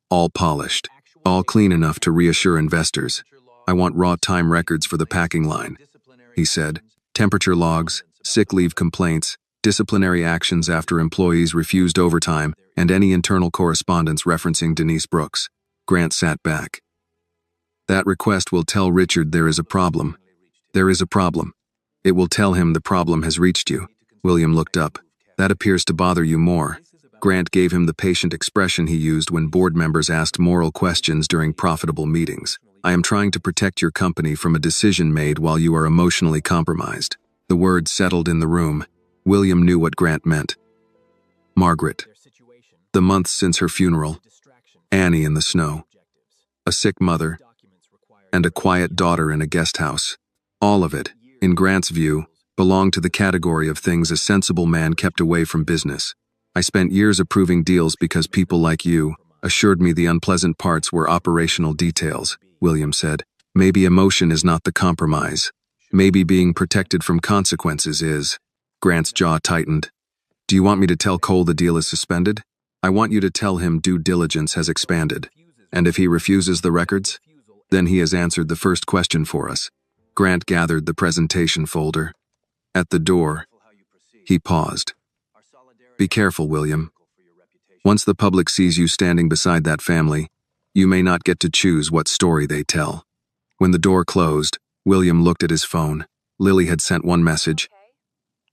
All polished, all clean enough to reassure investors. I want raw time records for the packing line, he said. Temperature logs, sick leave complaints, disciplinary actions after employees refused overtime, and any internal correspondence referencing Denise Brooks. Grant sat back. That request will tell Richard there is a problem. There is a problem. It will tell him the problem has reached you. William looked up. That appears to bother you more. Grant gave him the patient expression he used when board members asked moral questions during profitable meetings. I am trying to protect your company from a decision made while you are emotionally compromised. The words settled in the room. William knew what Grant meant. Margaret. The months since her funeral. Annie in the snow. A sick mother. And a quiet daughter in a guest house. All of it, in Grant's view, belonged to the category of things a sensible man kept away from business. I spent years approving deals because people like you assured me the unpleasant parts were operational details, William said. Maybe emotion is not the compromise. Maybe being protected from consequences is. Grant's jaw tightened. Do you want me to tell Cole the deal is suspended? I want you to tell him due diligence has expanded. And if he refuses the records, then he has answered the first question for us. Grant gathered the presentation folder. At the door, he paused. Be careful, William. Once the public sees you standing beside that family, you may not get to choose what story they tell. When the door closed, William looked at his phone. Lily had sent one message.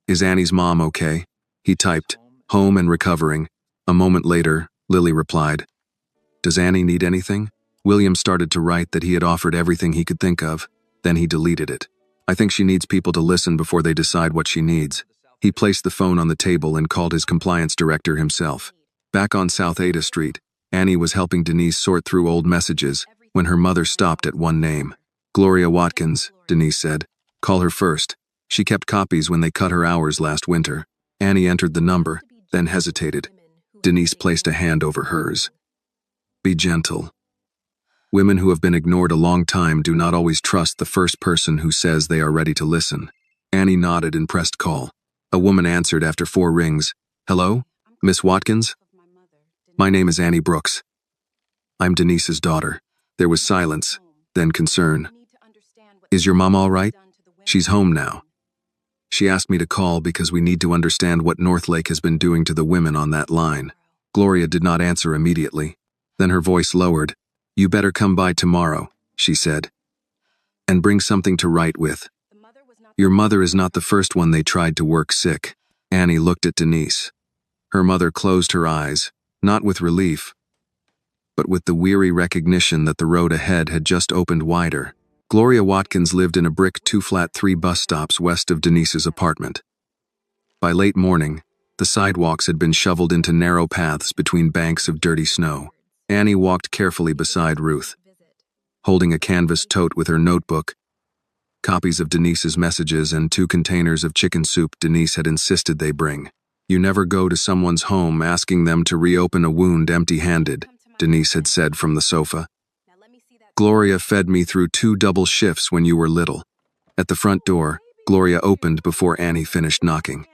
Is Annie's mom okay? He typed, home and recovering. A moment later, Lily replied, Does Annie need anything? William started to write that he had offered everything he could think of. Then he deleted it. I think she needs people to listen before they decide what she needs. He placed the phone on the table and called his compliance director himself. Back on South Ada Street, Annie was helping Denise sort through old messages when her mother stopped at one name. Gloria Watkins, Denise said. Call her first. She kept copies when they cut her hours last winter. Annie entered the number, then hesitated. Denise placed a hand over hers. Be gentle. Women who have been ignored a long time do not always trust the first person who says they are ready to listen. Annie nodded and pressed call. A woman answered after 4 rings. Hello? Miss Watkins? My name is Annie Brooks. I'm Denise's daughter. There was silence, then concern. Is your mom all right? She's home now. She asked me to call because we need to understand what Northlake has been doing to the women on that line. Gloria did not answer immediately. Then her voice lowered. You better come by tomorrow, she said. And bring something to write with. Your mother is not the first one they tried to work sick. Annie looked at Denise. Her mother closed her eyes, not with relief, but with the weary recognition that the road ahead had just opened wider. Gloria Watkins lived in a brick 2-flat 3 bus stops west of Denise's apartment. By late morning, the sidewalks had been shoveled into narrow paths between banks of dirty snow. Annie walked carefully beside Ruth, holding a canvas tote with her notebook, copies of Denise's messages, and 2 containers of chicken soup Denise had insisted they bring. You never go to someone's home asking them to reopen a wound empty-handed, Denise had said from the sofa. Gloria fed me through 2 double shifts when you were little. At the front door, Gloria opened before Annie finished knocking.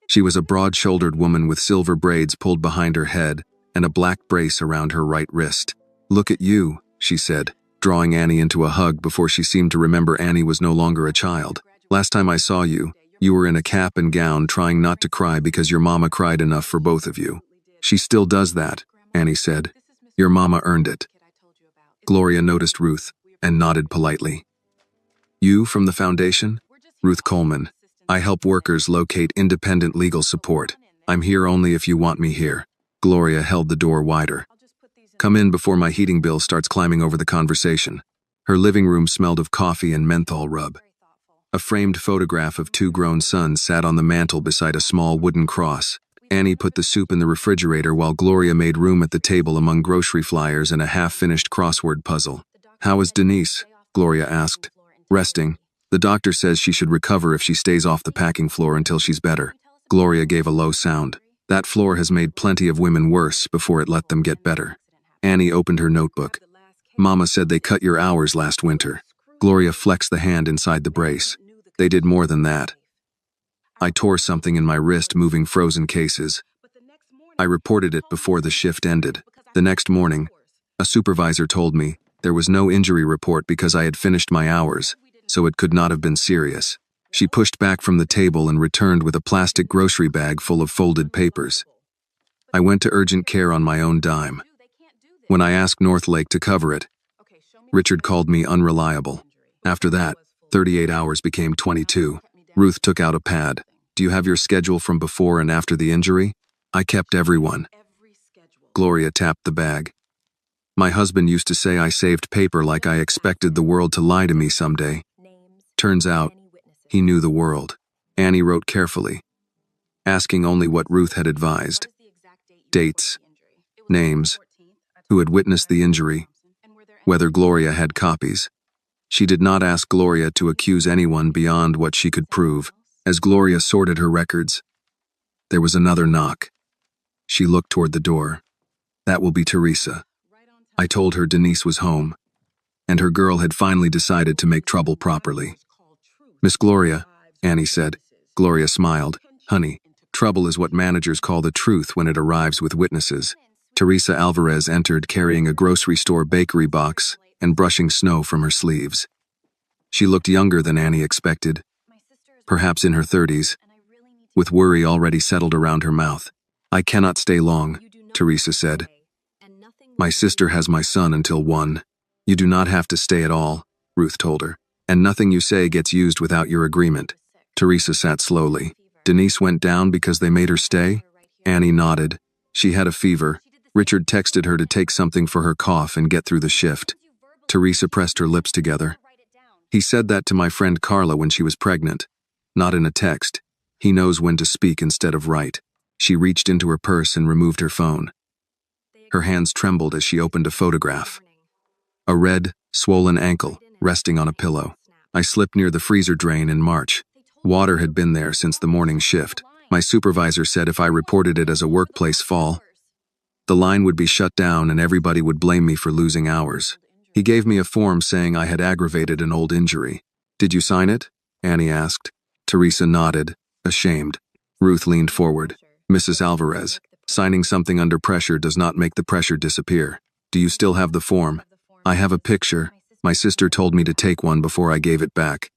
She was a broad-shouldered woman with silver braids pulled behind her head and a black brace around her right wrist. Look at you, she said, drawing Annie into a hug before she seemed to remember Annie was no longer a child. Last time I saw you, you were in a cap and gown trying not to cry because your mama cried enough for both of you. She still does that, Annie said. Your mama earned it. Gloria noticed Ruth and nodded politely. You from the foundation? Ruth Coleman. I help workers locate independent legal support. I'm here only if you want me here. Gloria held the door wider. Come in before my heating bill starts climbing over the conversation. Her living room smelled of coffee and menthol rub. A framed photograph of 2 grown sons sat on the mantel beside a small wooden cross. Annie put the soup in the refrigerator while Gloria made room at the table among grocery flyers and a half-finished crossword puzzle. How is Denise? Gloria asked. Resting. The doctor says she should recover if she stays off the packing floor until she's better. Gloria gave a low sound. That floor has made plenty of women worse before it let them get better. Annie opened her notebook. Mama said they cut your hours last winter. Gloria flexed the hand inside the brace. They did more than that. I tore something in my wrist moving frozen cases. I reported it before the shift ended. The next morning, a supervisor told me there was no injury report because I had finished my hours, so it could not have been serious. She pushed back from the table and returned with a plastic grocery bag full of folded papers. I went to urgent care on my own dime. When I asked Northlake to cover it, Richard called me unreliable. After that, 38 hours became 22. Ruth took out a pad. Do you have your schedule from before and after the injury? I kept everyone. Gloria tapped the bag. My husband used to say I saved paper like I expected the world to lie to me someday. Turns out, he knew the world. Annie wrote carefully, asking only what Ruth had advised. Dates, names, who had witnessed the injury, whether Gloria had copies. She did not ask Gloria to accuse anyone beyond what she could prove. As Gloria sorted her records, there was another knock. She looked toward the door. That will be Teresa. I told her Denise was home, and her girl had finally decided to make trouble properly. Miss Gloria, Annie said. Gloria smiled. Honey, trouble is what managers call the truth when it arrives with witnesses. Teresa Alvarez entered carrying a grocery store bakery box and brushing snow from her sleeves. She looked younger than Annie expected, perhaps in her 30s, with worry already settled around her mouth. I cannot stay long, Teresa said. My sister has my son until 1. You do not have to stay at all, Ruth told her, and nothing you say gets used without your agreement. Teresa sat slowly. Denise went down because they made her stay? Annie nodded. She had a fever. Richard texted her to take something for her cough and get through the shift. Teresa pressed her lips together. He said that to my friend Carla when she was pregnant. Not in a text. He knows when to speak instead of write. She reached into her purse and removed her phone. Her hands trembled as she opened a photograph. A red, swollen ankle, resting on a pillow. I slipped near the freezer drain in March. Water had been there since the morning shift. My supervisor said if I reported it as a workplace fall, the line would be shut down and everybody would blame me for losing hours. He gave me a form saying I had aggravated an old injury. Did you sign it? Annie asked. Teresa nodded, ashamed. Ruth leaned forward. Mrs. Alvarez, signing something under pressure does not make the pressure disappear. Do you still have the form? I have a picture. My sister told me to take one before I gave it back.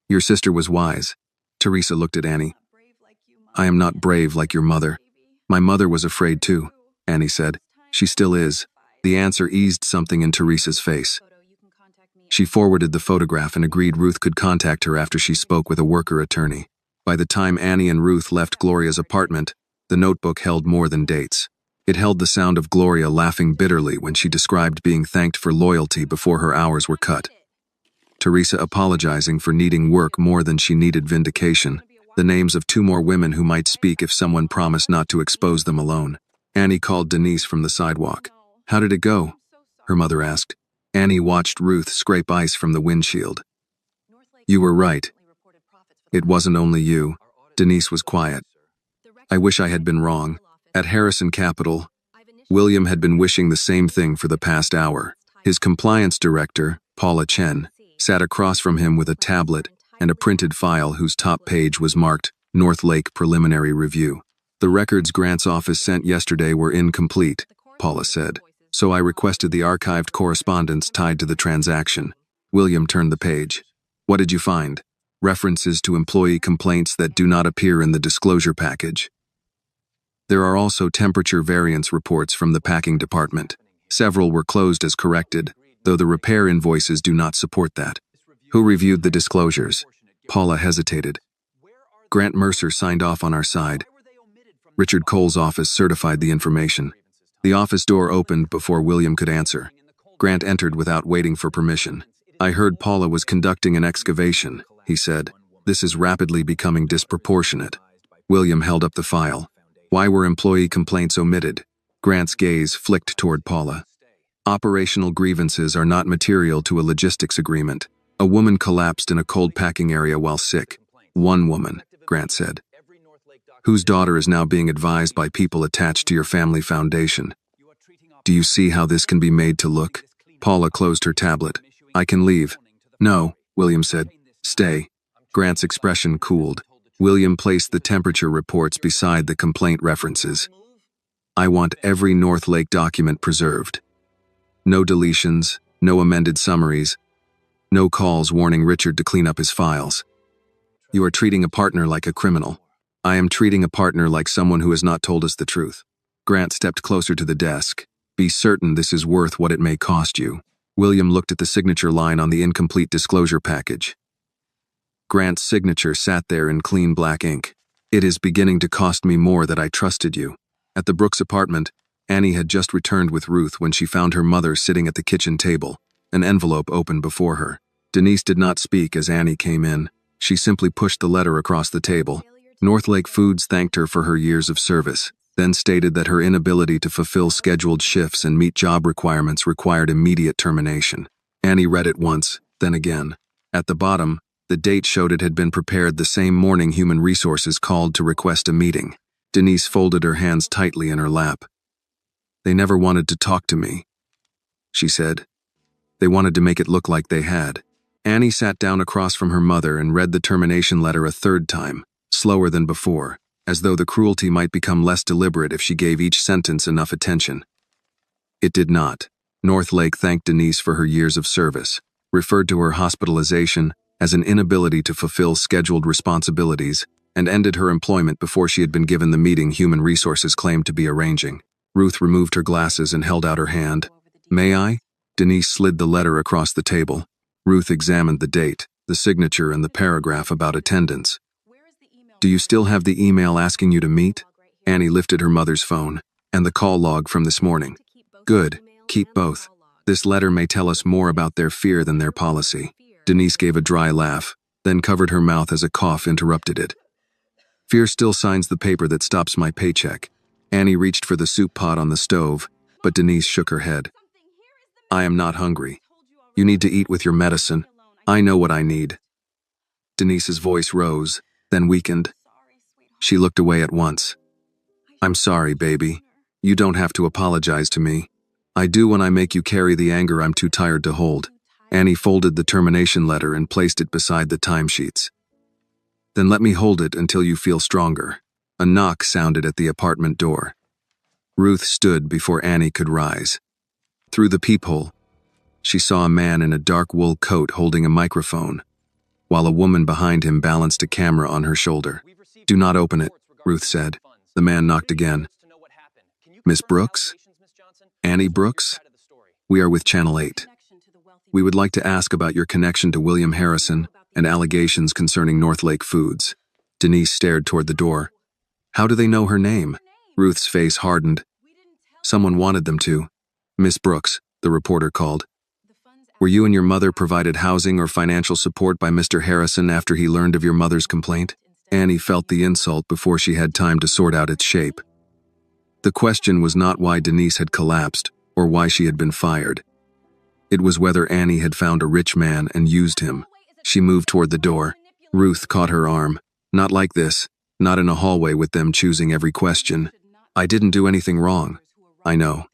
Your sister was wise. Teresa looked at Annie. I am not brave like your mother. My mother was afraid too, Annie said. She still is. The answer eased something in Teresa's face. She forwarded the photograph and agreed Ruth could contact her after she spoke with a worker attorney. By the time Annie and Ruth left Gloria's apartment, the notebook held more than dates. It held the sound of Gloria laughing bitterly when she described being thanked for loyalty before her hours were cut. Teresa apologizing for needing work more than she needed vindication. The names of 2 more women who might speak if someone promised not to expose them alone. Annie called Denise from the sidewalk. How did it go? Her mother asked. Annie watched Ruth scrape ice from the windshield. You were right. It wasn't only you. Denise was quiet. I wish I had been wrong. At Harrison Capital, William had been wishing the same thing for the past hour. His compliance director, Paula Chen, sat across from him with a tablet and a printed file whose top page was marked North Lake Preliminary Review. The records Grant's office sent yesterday were incomplete, Paula said, so I requested the archived correspondence tied to the transaction. William turned the page. What did you find? References to employee complaints that do not appear in the disclosure package. There are also temperature variance reports from the packing department. Several were closed as corrected, though the repair invoices do not support that. Who reviewed the disclosures? Paula hesitated. Grant Mercer signed off on our side. Richard Cole's office certified the information. The office door opened before William could answer. Grant entered without waiting for permission. I heard Paula was conducting an excavation, he said. This is rapidly becoming disproportionate. William held up the file. Why were employee complaints omitted? Grant's gaze flicked toward Paula. Operational grievances are not material to a logistics agreement. A woman collapsed in a cold packing area while sick. One woman, Grant said. Whose daughter is now being advised by people attached to your family foundation. Do you see how this can be made to look? Paula closed her tablet. I can leave. No, William said. Stay. Grant's expression cooled. William placed the temperature reports beside the complaint references. I want every North Lake document preserved. No deletions, no amended summaries, no calls warning Richard to clean up his files. You are treating a partner like a criminal. I am treating a partner like someone who has not told us the truth. Grant stepped closer to the desk. Be certain this is worth what it may cost you. William looked at the signature line on the incomplete disclosure package. Grant's signature sat there in clean black ink. It is beginning to cost me more that I trusted you. At the Brooks apartment, Annie had just returned with Ruth when she found her mother sitting at the kitchen table, an envelope open before her. Denise did not speak as Annie came in. She simply pushed the letter across the table. North Lake Foods thanked her for her years of service, then stated that her inability to fulfill scheduled shifts and meet job requirements required immediate termination. Annie read it once, then again. At the bottom, the date showed it had been prepared the same morning Human Resources called to request a meeting. Denise folded her hands tightly in her lap. They never wanted to talk to me, she said. They wanted to make it look like they had. Annie sat down across from her mother and read the termination letter a third time, slower than before, as though the cruelty might become less deliberate if she gave each sentence enough attention. It did not. North Lake thanked Denise for her years of service, referred to her hospitalization as an inability to fulfill scheduled responsibilities, and ended her employment before she had been given the meeting Human Resources claimed to be arranging. Ruth removed her glasses and held out her hand. May I? Denise slid the letter across the table. Ruth examined the date, the signature, and the paragraph about attendance. Do you still have the email asking you to meet? Annie lifted her mother's phone, and the call log from this morning. Good, keep both. This letter may tell us more about their fear than their policy. Denise gave a dry laugh, then covered her mouth as a cough interrupted it. Fear still signs the paper that stops my paycheck. Annie reached for the soup pot on the stove, but Denise shook her head. I am not hungry. You need to eat with your medicine. I know what I need. Denise's voice rose, then weakened. She looked away at once. I'm sorry, baby. You don't have to apologize to me. I do when I make you carry the anger I'm too tired to hold. Annie folded the termination letter and placed it beside the timesheets. Then let me hold it until you feel stronger. A knock sounded at the apartment door. Ruth stood before Annie could rise. Through the peephole, she saw a man in a dark wool coat holding a microphone. while a woman behind him balanced a camera on her shoulder. "Do not open it," Ruth said. The man knocked again. "Miss Brooks? Annie Brooks? We are with Channel 8. We would like to ask about your connection to William Harrison and allegations concerning Northlake Foods." Denise stared toward the door. "How do they know her name?" Ruth's face hardened. "Someone wanted them to." "Miss Brooks," the reporter called. "Were you and your mother provided housing or financial support by Mr. Harrison after he learned of your mother's complaint?" Annie felt the insult before she had time to sort out its shape. The question was not why Denise had collapsed or why she had been fired. It was whether Annie had found a rich man and used him. She moved toward the door. Ruth caught her arm. "Not like this. Not in a hallway with them choosing every question. I didn't do anything wrong. I know.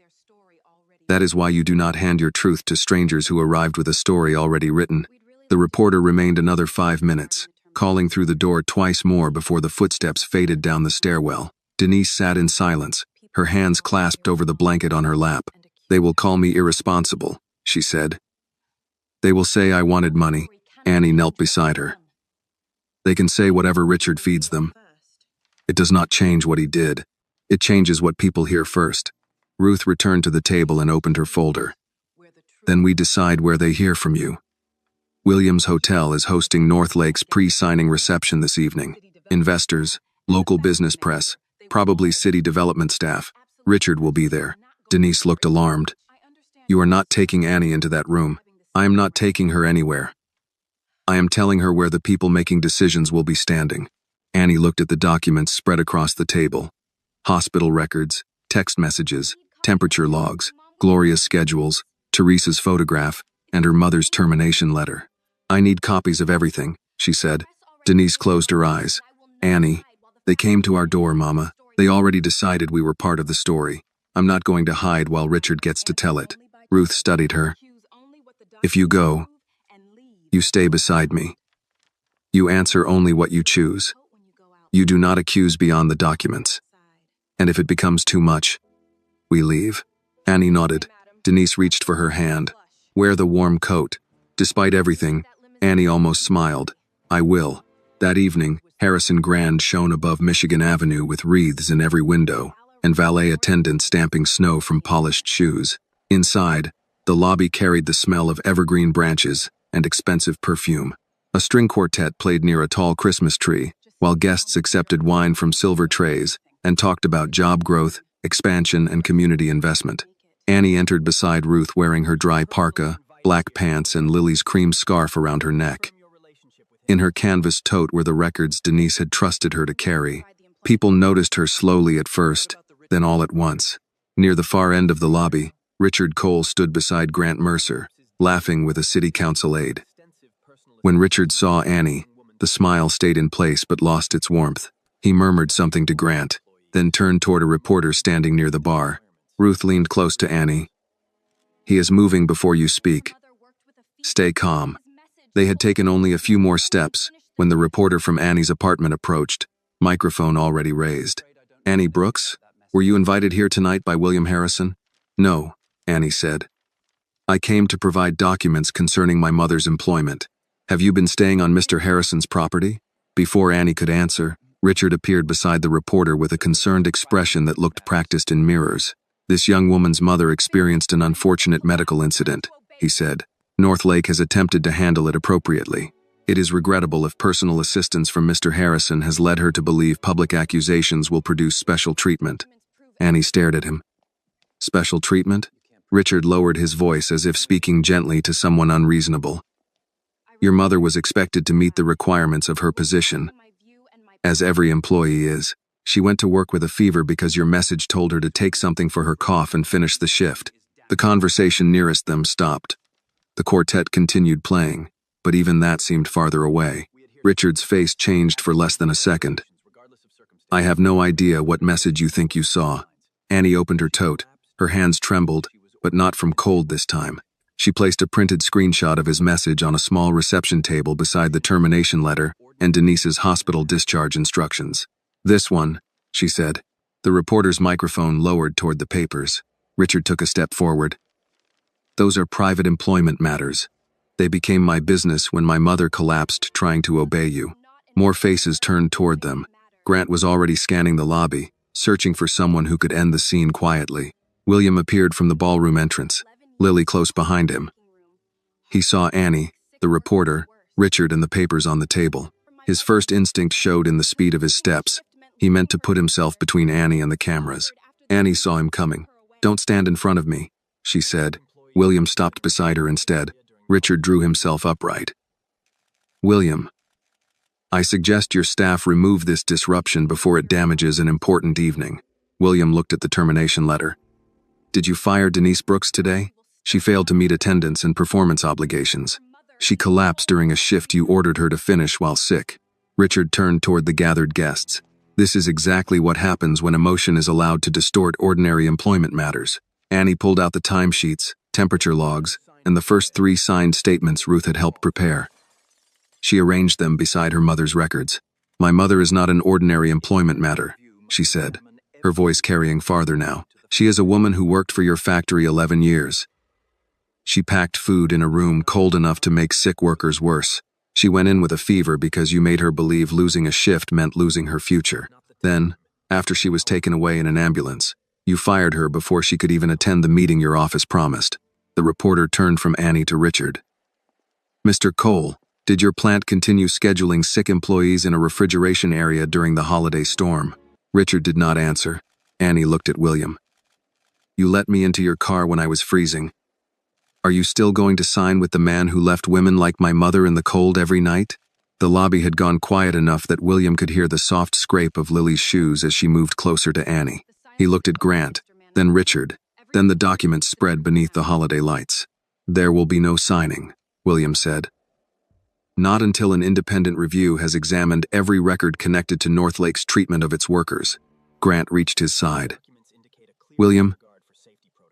That is why you do not hand your truth to strangers who arrived with a story already written." The reporter remained another 5 minutes, calling through the door twice more before the footsteps faded down the stairwell. Denise sat in silence, her hands clasped over the blanket on her lap. "They will call me irresponsible," she said. "They will say I wanted money." Annie knelt beside her. "They can say whatever Richard feeds them. It does not change what he did. It changes what people hear first." Ruth returned to the table and opened her folder. "Then we decide where they hear from you. Williams Hotel is hosting Northlake's pre-signing reception this evening. Investors, local business press, probably city development staff. Richard will be there." Denise looked alarmed. "You are not taking Annie into that room. I am not taking her anywhere. I am telling her where the people making decisions will be standing." Annie looked at the documents spread across the table. Hospital records, text messages, temperature logs, Gloria's schedules, Teresa's photograph, and her mother's termination letter. "I need copies of everything," she said. Denise closed her eyes. "Annie, they came to our door, Mama. They already decided we were part of the story. I'm not going to hide while Richard gets to tell it." Ruth studied her. "If you go, you stay beside me. You answer only what you choose. You do not accuse beyond the documents. And if it becomes too much, we leave." Annie nodded. Denise reached for her hand. "Wear the warm coat." Despite everything, Annie almost smiled. "I will." That evening, Harrison Grand shone above Michigan Avenue with wreaths in every window, and valet attendants stamping snow from polished shoes. Inside, the lobby carried the smell of evergreen branches and expensive perfume. A string quartet played near a tall Christmas tree, while guests accepted wine from silver trays and talked about job growth, expansion, and community investment. Annie entered beside Ruth wearing her dry parka, black pants, and Lily's cream scarf around her neck. In her canvas tote were the records Denise had trusted her to carry. People noticed her slowly at first, then all at once. Near the far end of the lobby, Richard Cole stood beside Grant Mercer, laughing with a city council aide. When Richard saw Annie, the smile stayed in place but lost its warmth. He murmured something to Grant, then turned toward a reporter standing near the bar. Ruth leaned close to Annie. "He is moving before you speak. Stay calm." They had taken only a few more steps when the reporter from Annie's apartment approached, microphone already raised. "Annie Brooks, were you invited here tonight by William Harrison?" "No," Annie said. "I came to provide documents concerning my mother's employment. Have you been staying on Mr. Harrison's property?" Before Annie could answer, Richard appeared beside the reporter with a concerned expression that looked practiced in mirrors. "This young woman's mother experienced an unfortunate medical incident," he said. "Northlake has attempted to handle it appropriately. It is regrettable if personal assistance from Mr. Harrison has led her to believe public accusations will produce special treatment." Annie stared at him. "Special treatment?" Richard lowered his voice as if speaking gently to someone unreasonable. "Your mother was expected to meet the requirements of her position, as every employee is. She went to work with a fever because your message told her to take something for her cough and finish the shift." The conversation nearest them stopped. The quartet continued playing, but even that seemed farther away. Richard's face changed for less than a second. "I have no idea what message you think you saw." Annie opened her tote. Her hands trembled, but not from cold this time. She placed a printed screenshot of his message on a small reception table beside the termination letter and Denise's hospital discharge instructions. "This one," she said. The reporter's microphone lowered toward the papers. Richard took a step forward. "Those are private employment matters. They became my business when my mother collapsed trying to obey you. More faces turned toward them. Grant was already scanning the lobby, searching for someone who could end the scene quietly. William appeared from the ballroom entrance, Lily close behind him. He saw Annie, the reporter, Richard, and the papers on the table. His first instinct showed in the speed of his steps. He meant to put himself between Annie and the cameras. Annie saw him coming. "Don't stand in front of me," she said. William stopped beside her instead. Richard drew himself upright. "William, I suggest your staff remove this disruption before it damages an important evening." William looked at the termination letter. "Did you fire Denise Brooks today? She failed to meet attendance and performance obligations. She collapsed during a shift you ordered her to finish while sick." Richard turned toward the gathered guests. "This is exactly what happens when emotion is allowed to distort ordinary employment matters." Annie pulled out the timesheets, temperature logs, and the first 3 signed statements Ruth had helped prepare. She arranged them beside her mother's records. "My mother is not an ordinary employment matter," she said, her voice carrying farther now. "She is a woman who worked for your factory 11 years. She packed food in a room cold enough to make sick workers worse. She went in with a fever because you made her believe losing a shift meant losing her future. Then, after she was taken away in an ambulance, you fired her before she could even attend the meeting your office promised." The reporter turned from Annie to Richard. "Mr. Cole, did your plant continue scheduling sick employees in a refrigeration area during the holiday storm?" Richard did not answer. Annie looked at William. "You let me into your car when I was freezing. Are you still going to sign with the man who left women like my mother in the cold every night?" The lobby had gone quiet enough that William could hear the soft scrape of Lily's shoes as she moved closer to Annie. He looked at Grant, then Richard, then the documents spread beneath the holiday lights. "There will be no signing," William said. "Not until an independent review has examined every record connected to Northlake's treatment of its workers." Grant reached his side. "William,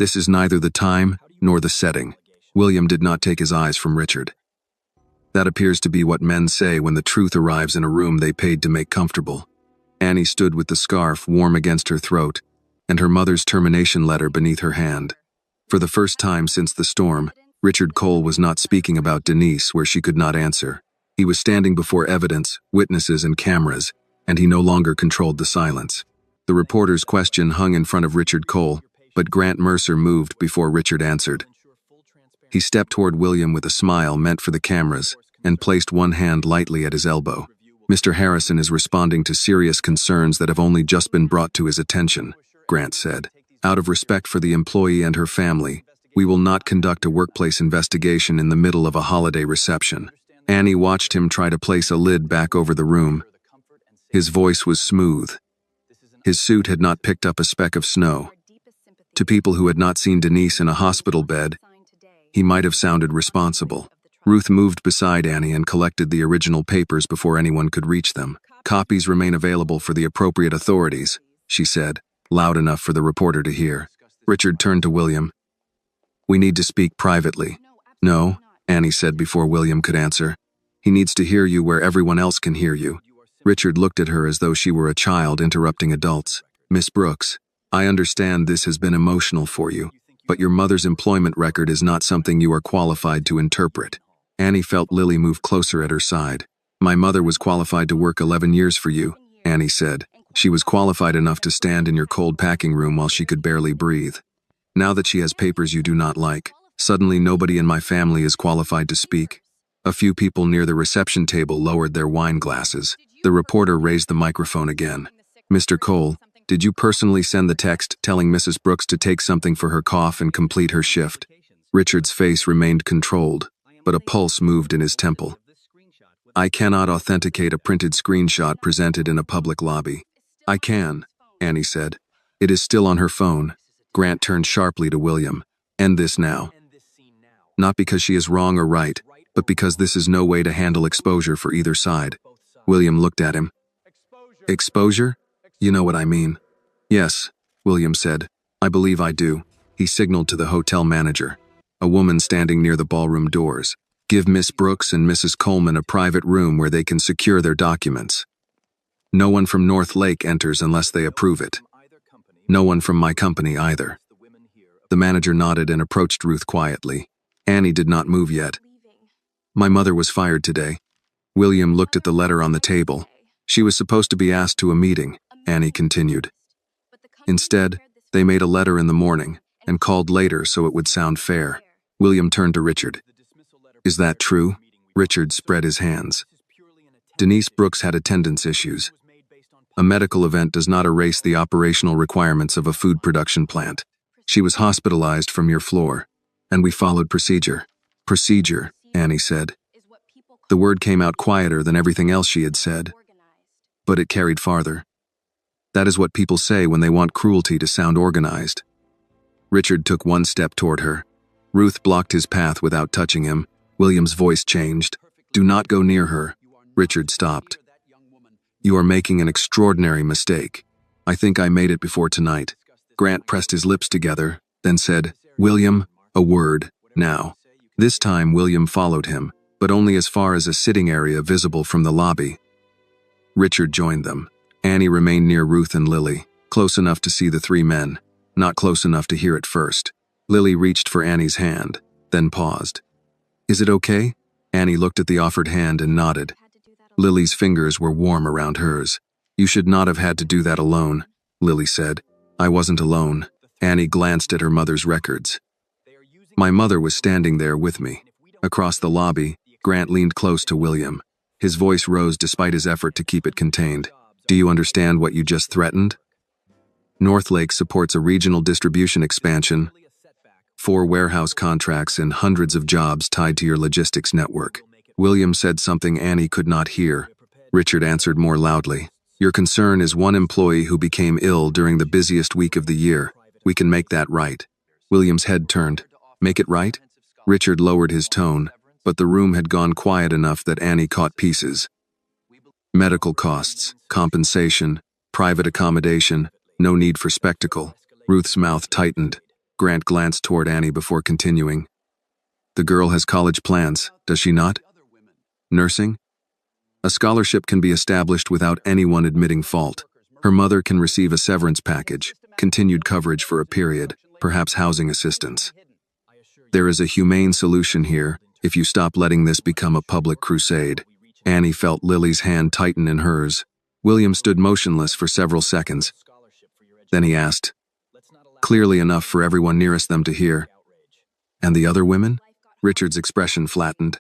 this is neither the time nor the setting." William did not take his eyes from Richard. "That appears to be what men say when the truth arrives in a room they paid to make comfortable." Annie stood with the scarf warm against her throat and her mother's termination letter beneath her hand. For the first time since the storm, Richard Cole was not speaking about Denise where she could not answer. He was standing before evidence, witnesses, and cameras, and he no longer controlled the silence. The reporter's question hung in front of Richard Cole, but Grant Mercer moved before Richard answered. He stepped toward William with a smile meant for the cameras and placed one hand lightly at his elbow. "Mr. Harrison is responding to serious concerns that have only just been brought to his attention," Grant said. "Out of respect for the employee and her family, we will not conduct a workplace investigation in the middle of a holiday reception." Annie watched him try to place a lid back over the room. His voice was smooth. His suit had not picked up a speck of snow. To people who had not seen Denise in a hospital bed, he might have sounded responsible. Ruth moved beside Annie and collected the original papers before anyone could reach them. "Copies remain available for the appropriate authorities," she said, loud enough for the reporter to hear. Richard turned to William. "We need to speak privately." "No," Annie said before William could answer. "He needs to hear you where everyone else can hear you." Richard looked at her as though she were a child interrupting adults. "Miss Brooks, I understand this has been emotional for you, but your mother's employment record is not something you are qualified to interpret." Annie felt Lily move closer at her side. "My mother was qualified to work 11 years for you," Annie said. "She was qualified enough to stand in your cold packing room while she could barely breathe. Now that she has papers you do not like, suddenly nobody in my family is qualified to speak." A few people near the reception table lowered their wine glasses. The reporter raised the microphone again. "Mr. Cole, did you personally send the text telling Mrs. Brooks to take something for her cough and complete her shift?" Richard's face remained controlled, but a pulse moved in his temple. "I cannot authenticate a printed screenshot presented in a public lobby." "I can," Annie said. "It is still on her phone." Grant turned sharply to William. "End this now." Not because she is wrong or right, but because this is no way to handle exposure for either side. William looked at him. "Exposure? You know what I mean." "Yes," William said. "I believe I do." He signaled to the hotel manager, a woman standing near the ballroom doors. "Give Miss Brooks and Mrs. Coleman a private room where they can secure their documents. No one from North Lake enters unless they approve it. No one from my company either." The manager nodded and approached Ruth quietly. Annie did not move yet. My mother was fired today. William looked at the letter on the table. She was supposed to be asked to a meeting, Annie continued. Instead, they made a letter in the morning and called later so it would sound fair. William turned to Richard. Is that true? Richard spread his hands. Denise Brooks had attendance issues. A medical event does not erase the operational requirements of a food production plant. She was hospitalized from your floor, and we followed procedure. Procedure, Annie said. The word came out quieter than everything else she had said, but it carried farther. That is what people say when they want cruelty to sound organized. Richard took one step toward her. Ruth blocked his path without touching him. William's voice changed. Do not go near her. Richard stopped. You are making an extraordinary mistake. I think I made it before tonight. Grant pressed his lips together, then said, William, a word, now. This time William followed him, but only as far as a sitting area visible from the lobby. Richard joined them. Annie remained near Ruth and Lily, close enough to see the three men, not close enough to hear it first. Lily reached for Annie's hand, then paused. Is it okay? Annie looked at the offered hand and nodded. Lily's fingers were warm around hers. You should not have had to do that alone, Lily said. I wasn't alone. Annie glanced at her mother's records. My mother was standing there with me. Across the lobby, Grant leaned close to William. His voice rose despite his effort to keep it contained. Do you understand what you just threatened? Northlake supports a regional distribution expansion, 4 warehouse contracts and hundreds of jobs tied to your logistics network. William said something Annie could not hear. Richard answered more loudly. Your concern is one employee who became ill during the busiest week of the year. We can make that right. William's head turned. Make it right? Richard lowered his tone, but the room had gone quiet enough that Annie caught pieces. Medical costs, compensation, private accommodation, no need for spectacle. Ruth's mouth tightened. Grant glanced toward Annie before continuing. The girl has college plans, does she not? Nursing? A scholarship can be established without anyone admitting fault. Her mother can receive a severance package, continued coverage for a period, perhaps housing assistance. There is a humane solution here if you stop letting this become a public crusade. Annie felt Lily's hand tighten in hers. William stood motionless for several seconds. Then he asked, clearly enough for everyone nearest them to hear. And the other women? Richard's expression flattened.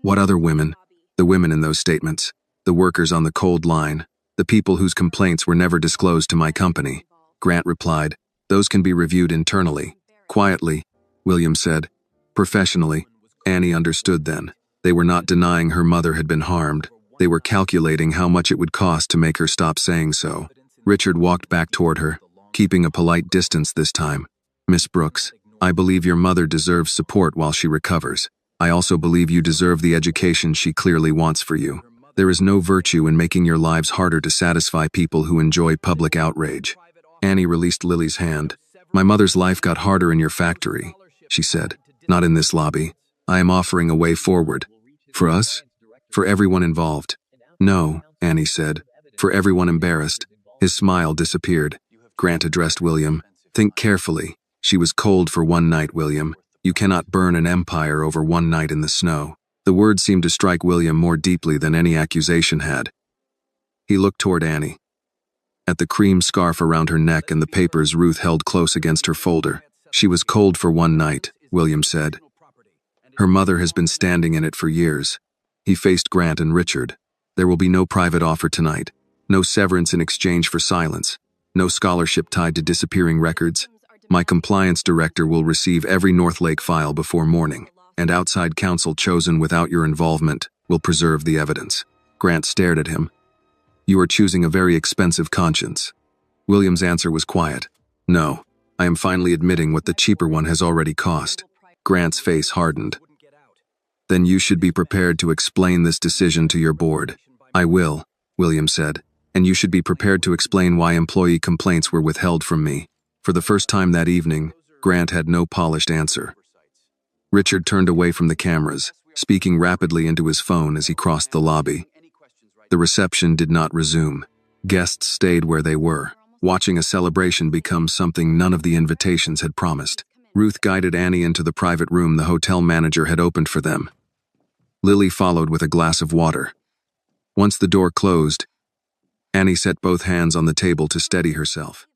What other women? The women in those statements. The workers on the cold line. The people whose complaints were never disclosed to my company. Grant replied, those can be reviewed internally. Quietly, William said. Professionally. Annie understood then. They were not denying her mother had been harmed. They were calculating how much it would cost to make her stop saying so. Richard walked back toward her, keeping a polite distance this time. Miss Brooks, I believe your mother deserves support while she recovers. I also believe you deserve the education she clearly wants for you. There is no virtue in making your lives harder to satisfy people who enjoy public outrage. Annie released Lily's hand. My mother's life got harder in your factory, she said. Not in this lobby. I am offering a way forward. For us? For everyone involved. No, Annie said. For everyone embarrassed. His smile disappeared. Grant addressed William. Think carefully. She was cold for one night, William. You cannot burn an empire over one night in the snow. The word seemed to strike William more deeply than any accusation had. He looked toward Annie. At the cream scarf around her neck and the papers Ruth held close against her folder. She was cold for one night, William said. Her mother has been standing in it for years. He faced Grant and Richard. There will be no private offer tonight. No severance in exchange for silence. No scholarship tied to disappearing records. My compliance director will receive every Northlake file before morning, and outside counsel chosen without your involvement will preserve the evidence. Grant stared at him. You are choosing a very expensive conscience. William's answer was quiet. No, I am finally admitting what the cheaper one has already cost. Grant's face hardened. Then you should be prepared to explain this decision to your board. I will, William said, and you should be prepared to explain why employee complaints were withheld from me. For the first time that evening, Grant had no polished answer. Richard turned away from the cameras, speaking rapidly into his phone as he crossed the lobby. The reception did not resume. Guests stayed where they were, watching a celebration become something none of the invitations had promised. Ruth guided Annie into the private room the hotel manager had opened for them. Lily followed with a glass of water. Once the door closed, Annie set both hands on the table to steady herself.